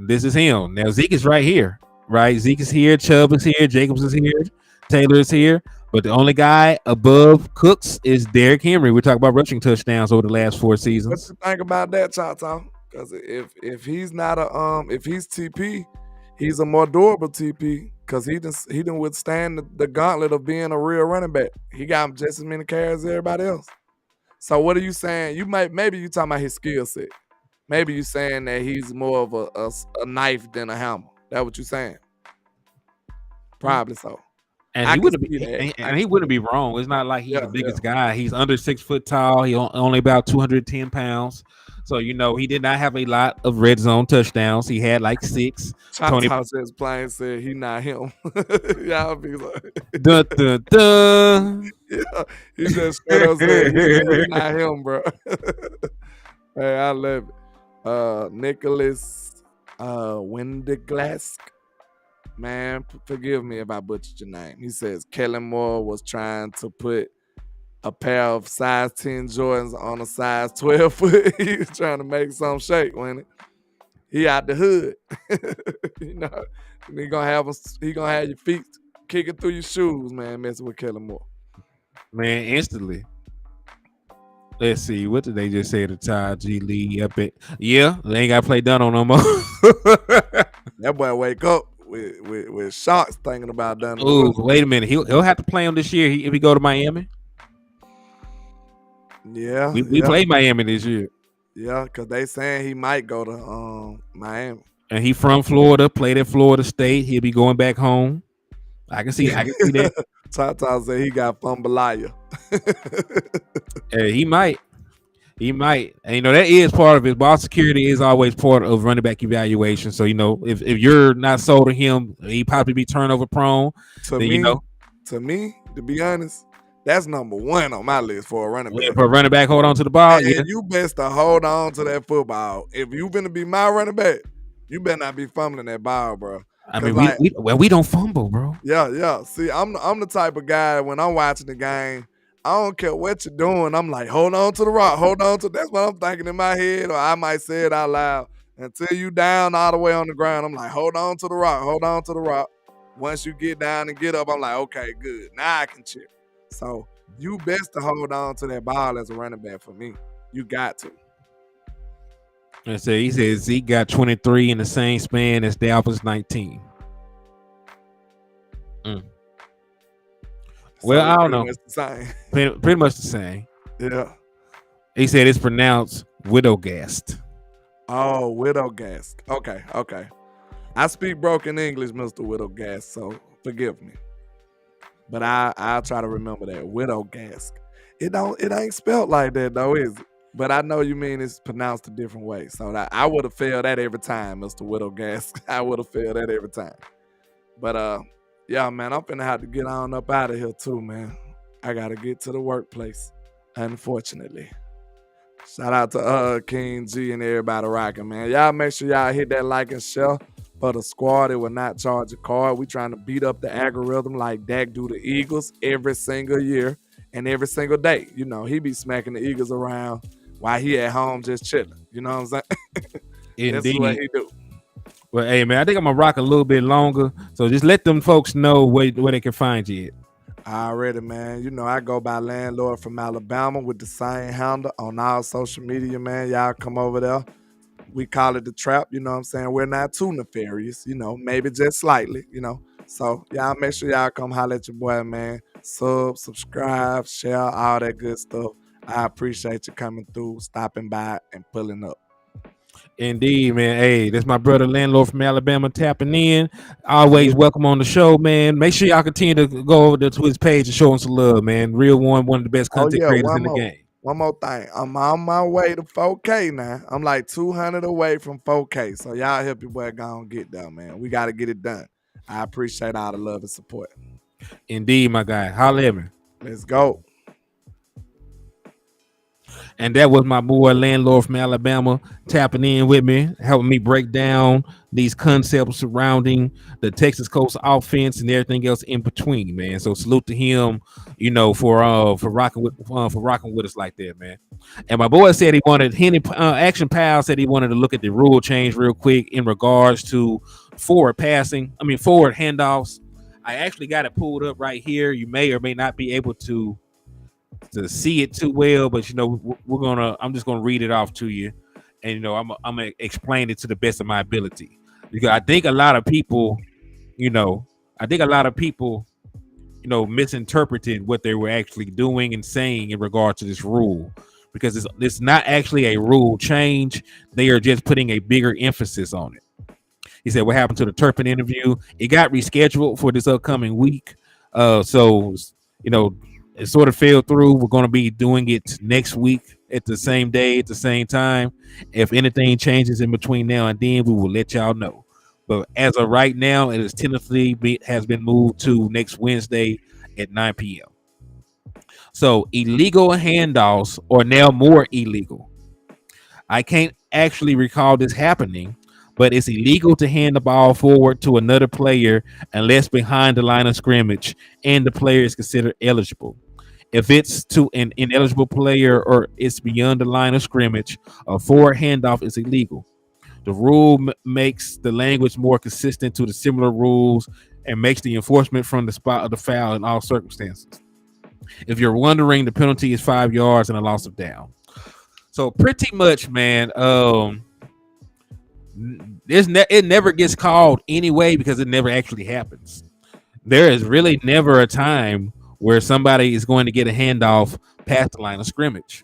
This is him. Now Zeke is right here, right? Zeke is here, Chubb is here, Jacobs is here, Taylor is here. But the only guy above Cooks is Derrick Henry. We're talking about rushing touchdowns over the last 4 seasons. What you think about that, Choctaw? Because if he's not if he's TP, he's a more durable TP because he didn't withstand the gauntlet of being a real running back. He got just as many carries as everybody else. So what are you saying? Maybe you talking about his skill set. Maybe you saying that he's more of a knife than a hammer. That what you saying? Probably so. And he wouldn't be wrong. It's not like he's the biggest guy. He's under 6 foot tall. He only about 210 pounds. So he did not have a lot of red zone touchdowns. He had like 6. Tony says playing said he not him. Y'all be like, dun, dun, dun. Yeah, he just straight up said he not him, bro. Hey, I love it. Nicholas Windeglask. Man, forgive me if I butchered your name. He says Kellen Moore was trying to put a pair of size 10 Jordans on a size 12 foot. He was trying to make some shake, wasn't it? He out the hood. He gonna have your feet kicking through your shoes, man, messing with Kellen Moore. Man, instantly. Let's see, what did they just say to Ty G Lee up at? Yeah, they ain't got to play Dunno no more. That boy wake up with shots thinking about Dunno. Oh, wait a minute. He'll have to play him this year if he go to Miami. Yeah. We played Miami this year. Yeah, because they saying he might go to Miami. And he from Florida, played at Florida State. He'll be going back home. I can see that. Tata said he got Fumbalaya. Hey, he might. He might, and that is part of it. Ball security is always part of running back evaluation. So if you're not sold to him, he probably be turnover prone. To Then me, to be honest, that's number one on my list for a running back. for running back, hold on to the ball. And Yeah, you best to hold on to that football. If you finna be my running back, you better not be fumbling that ball, bro. I Cause mean like, we don't fumble, bro. yeah. See, I'm the type of guy when I'm watching the game, I don't care what you're doing. I'm like, hold on to the rock, hold on to. That's what I'm thinking in my head, or I might say it out loud until you down all the way on the ground. I'm like, hold on to the rock, hold on to the rock. Once you get down and get up, I'm like, okay, good. Now I can cheer. So you best to hold on to that ball as a running back for me. You got to. And so he says Zeke got 23 in the same span as Dalvin's 19. Well, I don't know. Pretty much the same. Yeah. He said it's pronounced Widowgast. Oh, Widowgast. Okay. I speak broken English, Mr. Widowgast, so forgive me. But I'll try to remember that. Widowgast. It ain't spelled like that though, is it? But I know you mean it's pronounced a different way. So I would have failed that every time, Mr. Widowgast. I would have failed that every time. But yeah, man, I'm finna have to get on up out of here too, man. I gotta get to the workplace, unfortunately. Shout out to King G and everybody rocking, man. Y'all make sure y'all hit that like and share for the squad. It will not charge a card. We trying to beat up the algorithm like Dak do the Eagles every single year and every single day. He be smacking the Eagles around while he at home just chilling. You know what I'm saying? Indeed. That's what he do. Well, hey, man, I think I'm going to rock a little bit longer. So just let them folks know where they can find you at. Already, man. I go by Landlord from Alabama with the same handle on all social media, man. Y'all come over there. We call it the trap, you know what I'm saying? We're not too nefarious, maybe just slightly, So y'all make sure y'all come holler at your boy, man. Subscribe, share, all that good stuff. I appreciate you coming through, stopping by, and pulling up. Indeed, man. Hey, that's my brother Landlord from Alabama tapping in. Always welcome on the show, man. Make sure y'all continue to go over to his page and show him some love, man. Real one of the best content creators in the game. One more thing. I'm on my way to 4K now. I'm like 200 away from 4K. So y'all help your boy go and get there, man. We got to get it done. I appreciate all the love and support. Indeed, my guy. Holla at me. Let's go. And that was my boy Landlord from Alabama tapping in with me, helping me break down these concepts surrounding the Texas Coast offense and everything else in between, man. So salute to him, for rocking with us like that, man. And my boy said he wanted Action Pal said he wanted to look at the rule change real quick in regards to forward handoffs. I actually got it pulled up right here. You may or may not be able to see it too well, but I'm just gonna read it off to you, and I'm gonna explain it to the best of my ability, because I think a lot of people misinterpreted what they were actually doing and saying in regard to this rule, because it's not actually a rule change. They are just putting a bigger emphasis on it. He said, what happened to the Turpin interview? It got rescheduled for this upcoming week. It sort of fell through. We're going to be doing it next week at the same day, at the same time. If anything changes in between now and then, we will let y'all know. But as of right now, it is tentatively has been moved to next Wednesday at 9 p.m. So illegal handoffs are now more illegal. I can't actually recall this happening, but it's illegal to hand the ball forward to another player unless behind the line of scrimmage and the player is considered eligible. If it's to an ineligible player or it's beyond the line of scrimmage, a forward handoff is illegal. The rule makes the language more consistent to the similar rules and makes the enforcement from the spot of the foul in all circumstances. If you're wondering, the penalty is 5 yards and a loss of down. So pretty much, man, it never gets called anyway because it never actually happens. There is really never a time where somebody is going to get a handoff past the line of scrimmage.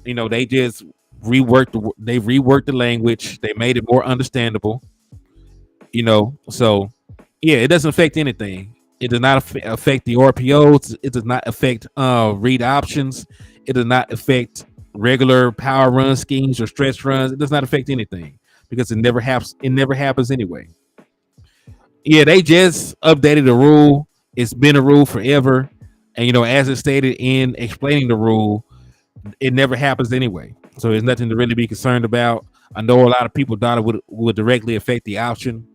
They just reworked the language. They made it more understandable. So yeah, it doesn't affect anything. It does not affect the RPOs. It does not affect read options. It does not affect regular power run schemes or stretch runs. It does not affect anything because it never happens. It never happens anyway. Yeah, they just updated the rule. It's been a rule forever, and as it stated in explaining the rule, it never happens anyway. So there's nothing to really be concerned about. I know a lot of people thought it would directly affect the option,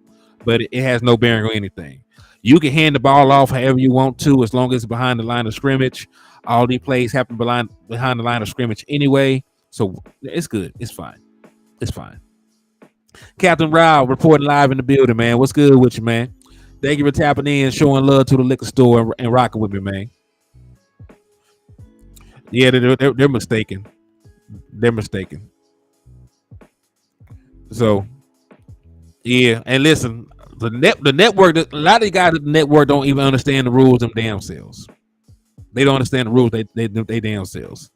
but it has no bearing on anything. You can hand the ball off however you want to, as long as it's behind the line of scrimmage. All these plays happen behind the line of scrimmage anyway, so it's good. It's fine. It's fine. Captain Rao reporting live in the building, man. What's good with you, man? Thank you for tapping in, showing love to the liquor store, and rocking with me, man. Yeah, they're mistaken. They're mistaken. So, yeah, and listen, the network, a lot of the guys at the network don't even understand the rules them damn selves. They don't understand the rules they damn selves.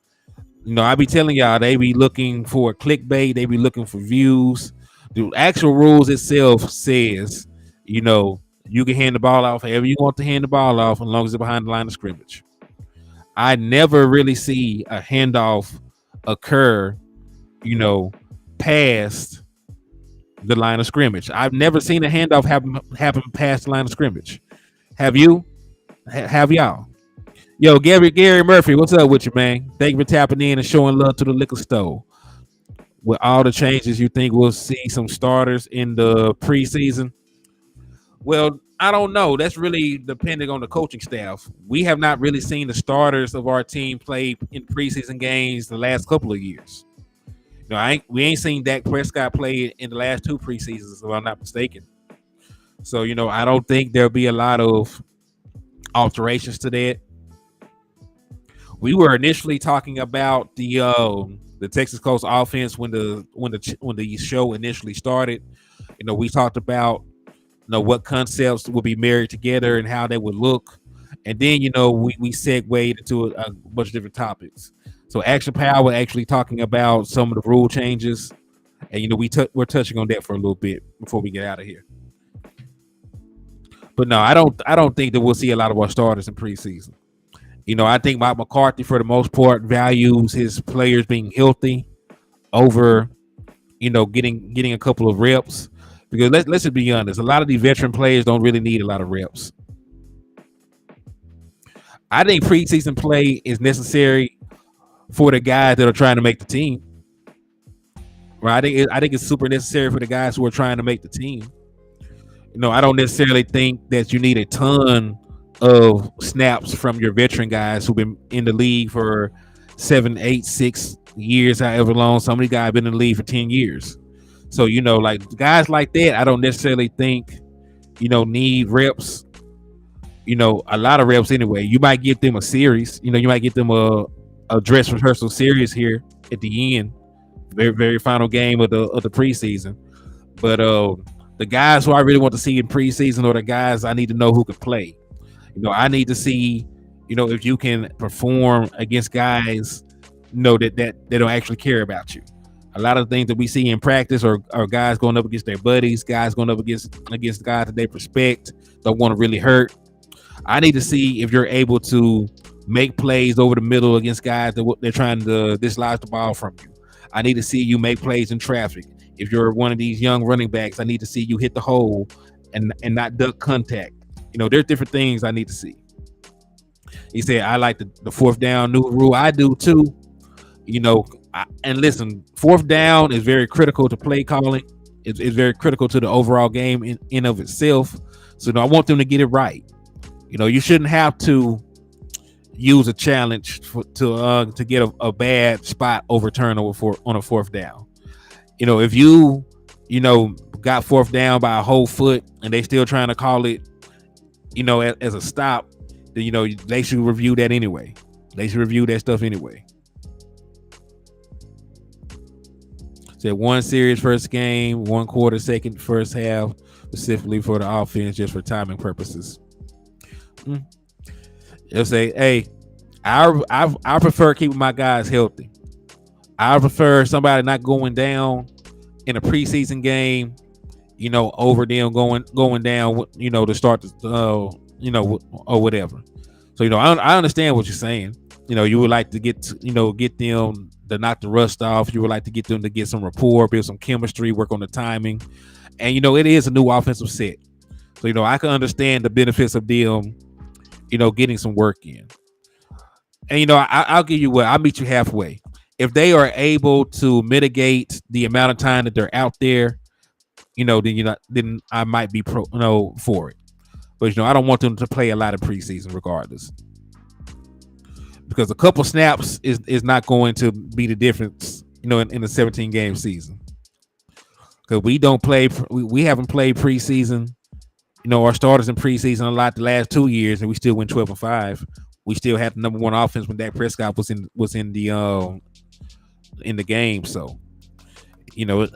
I be telling y'all they be looking for clickbait. They be looking for views. The actual rules itself says, you can hand the ball off however you want to hand the ball off, as long as it's behind the line of scrimmage. I never really see a handoff occur, past the line of scrimmage. I've never seen a handoff happen past the line of scrimmage. Have you? Have y'all? Yo, Gary Murphy, what's up with you, man? Thank you for tapping in and showing love to the liquor store. With all the changes, you think we'll see some starters in the preseason? Well, I don't know. That's really depending on the coaching staff. We have not really seen the starters of our team play in preseason games the last couple of years. We ain't seen Dak Prescott play in the last two preseasons, if I'm not mistaken. So, I don't think there'll be a lot of alterations to that. We were initially talking about the Texas Coast offense when the show initially started. We talked about what concepts would be married together and how they would look, and then we segued into a bunch of different topics. So Action Power actually talking about some of the rule changes, and we're touching on that for a little bit before we get out of here. But no, I don't think that we'll see a lot of our starters in preseason. I think Mike McCarthy, for the most part, values his players being healthy over, getting a couple of reps. Because let's just be honest, a lot of these veteran players don't really need a lot of reps. I think preseason play is necessary for the guys that are trying to make the team. Right? I think it's super necessary for the guys who are trying to make the team. I don't necessarily think that you need a ton of snaps from your veteran guys who've been in the league for 7, 8, 6 years, however long. Some of these guys have been in the league for 10 years. So, like guys like that, I don't necessarily think, need reps, a lot of reps anyway. You might get them a series, you might get them a dress rehearsal series here at the end, very, very final game of the preseason. But the guys who I really want to see in preseason are the guys I need to know who can play. I need to see, if you can perform against guys, that they don't actually care about you. A lot of the things that we see in practice are guys going up against their buddies, guys going up against guys that they respect, don't want to really hurt. I need to see if you're able to make plays over the middle against guys that they're trying to dislodge the ball from you. I need to see you make plays in traffic. If you're one of these young running backs, I need to see you hit the hole and not duck contact. There's different things I need to see. He said, I like the fourth down new rule. I do too. And listen, fourth down is very critical to play calling. It's very critical to the overall game in of itself. So I want them to get it right. You shouldn't have to use a challenge to get a bad spot overturned on a fourth down. If you got fourth down by a whole foot and they still trying to call it, as a stop, then they should review that anyway. They should review that stuff anyway. Said one series first game, 1 quarter second first half, specifically for the offense, just for timing purposes. They'll say, hey, I prefer keeping my guys healthy. I prefer somebody not going down in a preseason game, over them going down, to start the, or whatever. So, I understand what you're saying. You would like to get them to knock the rust off. You would like to get them to get some rapport, build some chemistry, work on the timing. And, it is a new offensive set. So, I can understand the benefits of them, getting some work in. And, I'll give you what, I'll meet you halfway. If they are able to mitigate the amount of time that they're out there, then I might be for it. But, I don't want them to play a lot of preseason regardless. Because a couple snaps is not going to be the difference, in the 17-game season. Because we haven't played preseason, our starters in preseason a lot the last 2 years, and we still went 12-5. We still had the number one offense when Dak Prescott was in the game. So,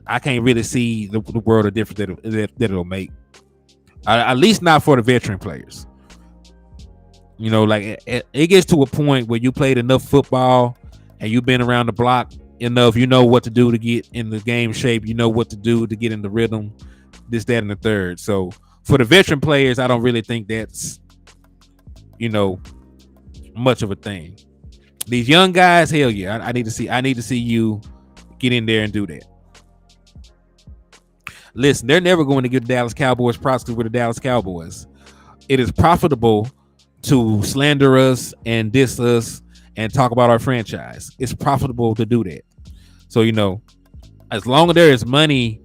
I can't really see the world of difference that it'll make. At least not for the veteran players. Like it gets to a point where you played enough football and you've been around the block enough. You know what to do to get in the game shape. You know what to do to get in the rhythm. This, that, and the third. So for the veteran players, I don't really think that's much of a thing. These young guys, hell yeah, I need to see you get in there and do that. Listen, they're never going to give the Dallas Cowboys props because we're the Dallas Cowboys. It is profitable to slander us and diss us and talk about our franchise. It's profitable to do that. So, as long as there is money,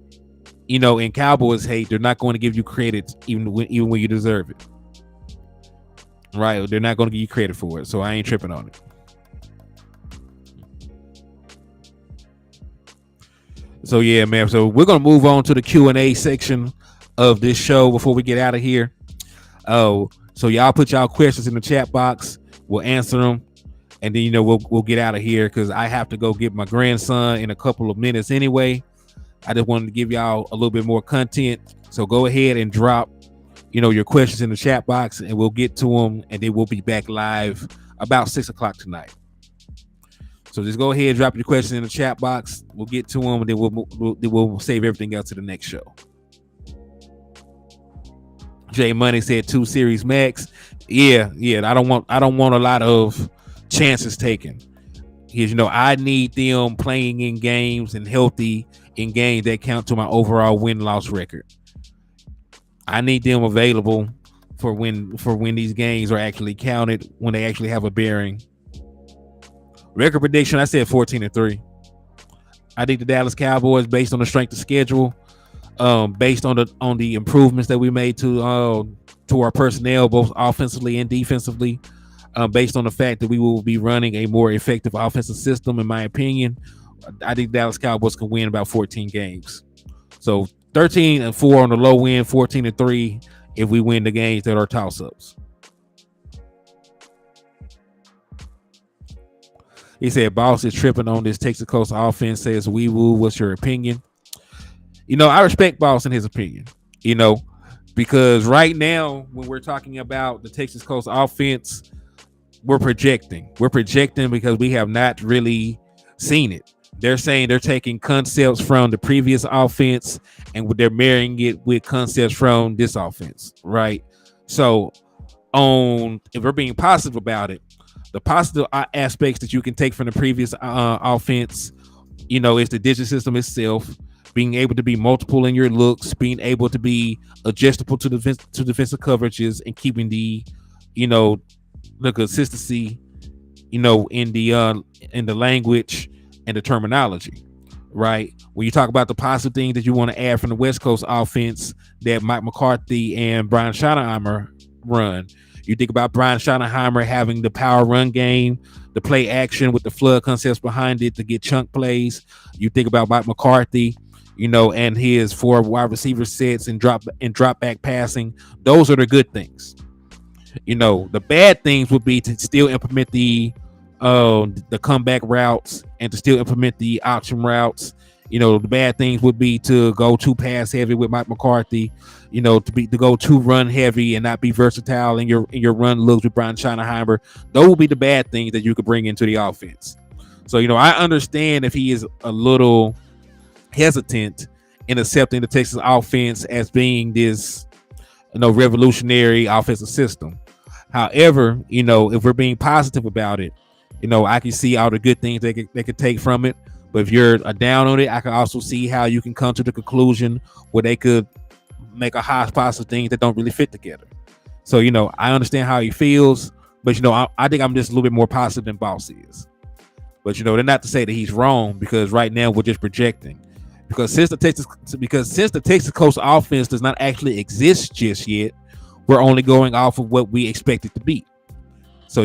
in Cowboys hate, they're not going to give you credit even when you deserve it. Right? They're not going to give you credit for it. So I ain't tripping on it. So yeah, man. So we're going to move on to the Q&A section of this show before we get out of here. Oh, so y'all put y'all questions in the chat box. We'll answer them. And then, we'll get out of here because I have to go get my grandson in a couple of minutes anyway. I just wanted to give y'all a little bit more content. So go ahead and drop, your questions in the chat box and we'll get to them. And then we'll be back live about 6:00 tonight. So just go ahead and drop your questions in the chat box. We'll get to them and then we'll save everything else to the next show. Jay Money said 2 series max. Yeah. I don't want a lot of chances taken. Because I need them playing in games and healthy in games that count to my overall win-loss record. I need them available for when these games are actually counted, when they actually have a bearing. Record prediction, I said 14-3. I think the Dallas Cowboys, based on the strength of schedule, based on the improvements that we made to our personnel, both offensively and defensively, based on the fact that we will be running a more effective offensive system, in my opinion, I think Dallas Cowboys can win about 14 games. So 13-4 on the low end, 14-3 if we win the games that are toss-ups. He said, Boss is tripping on this Texas Coast offense, says wee woo. What's your opinion? I respect Boss and his opinion, because right now, when we're talking about the Texas Coast offense, we're projecting because we have not really seen it. They're saying they're taking concepts from the previous offense and they're marrying it with concepts from this offense, right? So if we're being positive about it, the positive aspects that you can take from the previous offense, is the digit system itself, being able to be multiple in your looks, being able to be adjustable to defensive coverages, and keeping the consistency, in the language and the terminology, right? When you talk about the positive things that you want to add from the West Coast offense that Mike McCarthy and Brian Schottenheimer run, you think about Brian Schottenheimer having the power run game, the play action with the flood concepts behind it to get chunk plays. You think about Mike McCarthy, and his 4 wide receiver sets and drop back passing. Those are the good things. The bad things would be to still implement the comeback routes and to still implement the option routes. The bad things would be to go too pass heavy with Mike McCarthy, to go too run heavy and not be versatile in your run looks with Brian Schottenheimer. Those will be the bad things that you could bring into the offense. So, I understand if he is a little hesitant in accepting the Texas offense as being this, revolutionary offensive system. However, if we're being positive about it, I can see all the good things they could take from it. But if you're down on it, I can also see how you can come to the conclusion where they could make a hodgepodge of things that don't really fit together. So, I understand how he feels, but I think I'm just a little bit more positive than Boss is. But they're not to say that he's wrong, because right now we're just projecting. Because since the Texas Coast offense does not actually exist just yet, we're only going off of what we expect it to be. So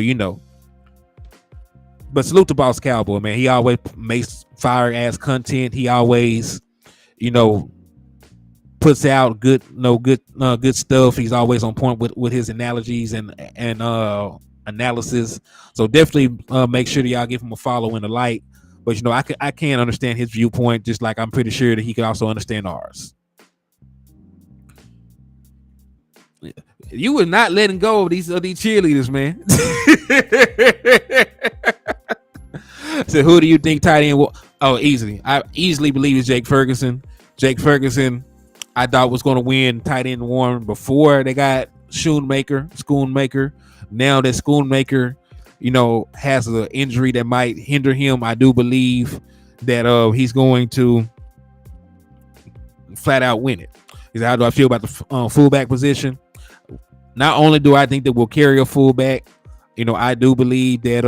but salute to Boss Cowboy, man. He always makes fire ass content. He always, puts out good stuff. He's always on point with his analogies and analysis. So definitely make sure that y'all give him a follow and a like. But I can't understand his viewpoint, just like I'm pretty sure that he can also understand ours. You were not letting go of these cheerleaders, man. So who do you think tight end will? Oh, easily. I easily believe it's Jake Ferguson. Jake Ferguson, I thought was going to win tight end one before they got Schoonmaker. Now that Schoonmaker, has an injury that might hinder him, I do believe that he's going to flat out win it. How do I feel about the fullback position? Not only do I think that we'll carry a fullback, I do believe that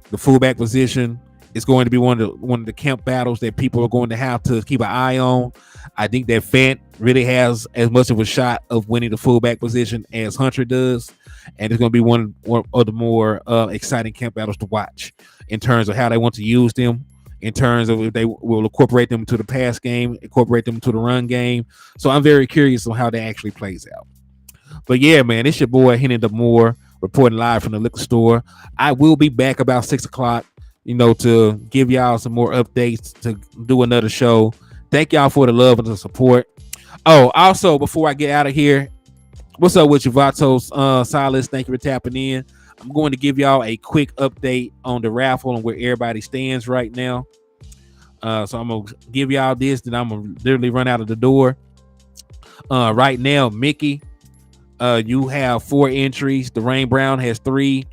the fullback position is going to be one of the camp battles that people are going to have to keep an eye on. I think that Fant really has as much of a shot of winning the fullback position as Hunter does, and it's going to be one of the more exciting camp battles to watch in terms of how they want to use them, in terms of if they will incorporate them to the pass game, incorporate them to the run game. So I'm very curious on how that actually plays out. But yeah, man, it's your boy Hennythemoor reporting live from the liquor store. I will be back about 6:00, to give y'all some more updates, to do another show. Thank y'all for the love and the support. Oh, also, before I get out of here, what's up with you, Vatos Silas? Thank you for tapping in. I'm going to give y'all a quick update on the raffle and where everybody stands right now. So I'm going to give y'all this, then I'm going to literally run out of the door. Right now, Mickey, you have 4 entries. Dwayne Brown has 3.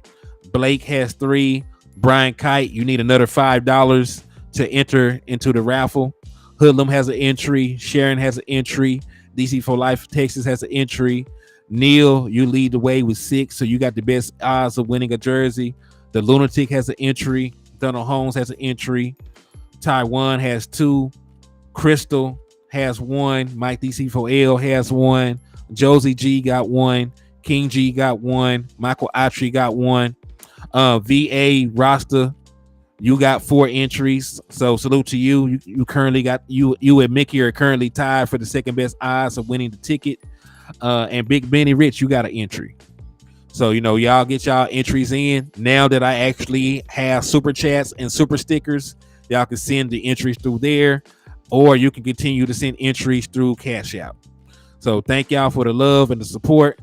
Blake has 3. Brian Kite, you need another $5 to enter into the raffle. Hoodlum has an entry. Sharon has an entry. DC for Life Texas has an entry. Neil, you lead the way with 6, so you got the best odds of winning a jersey. The Lunatic has an entry. Donald Holmes has an entry. Taiwan has 2. Crystal has 1. Mike DC4L has 1. Josie G got 1. King G got 1. Michael Autry got 1. VA Rasta, you got 4 entries. So salute to you. You currently got you and Mickey are currently tied for the second best odds of winning the ticket. And Big Benny Rich, you got an entry. So y'all get y'all entries in. Now that I actually have super chats and super stickers, y'all can send the entries through there, or you can continue to send entries through Cash App. So thank y'all for the love and the support.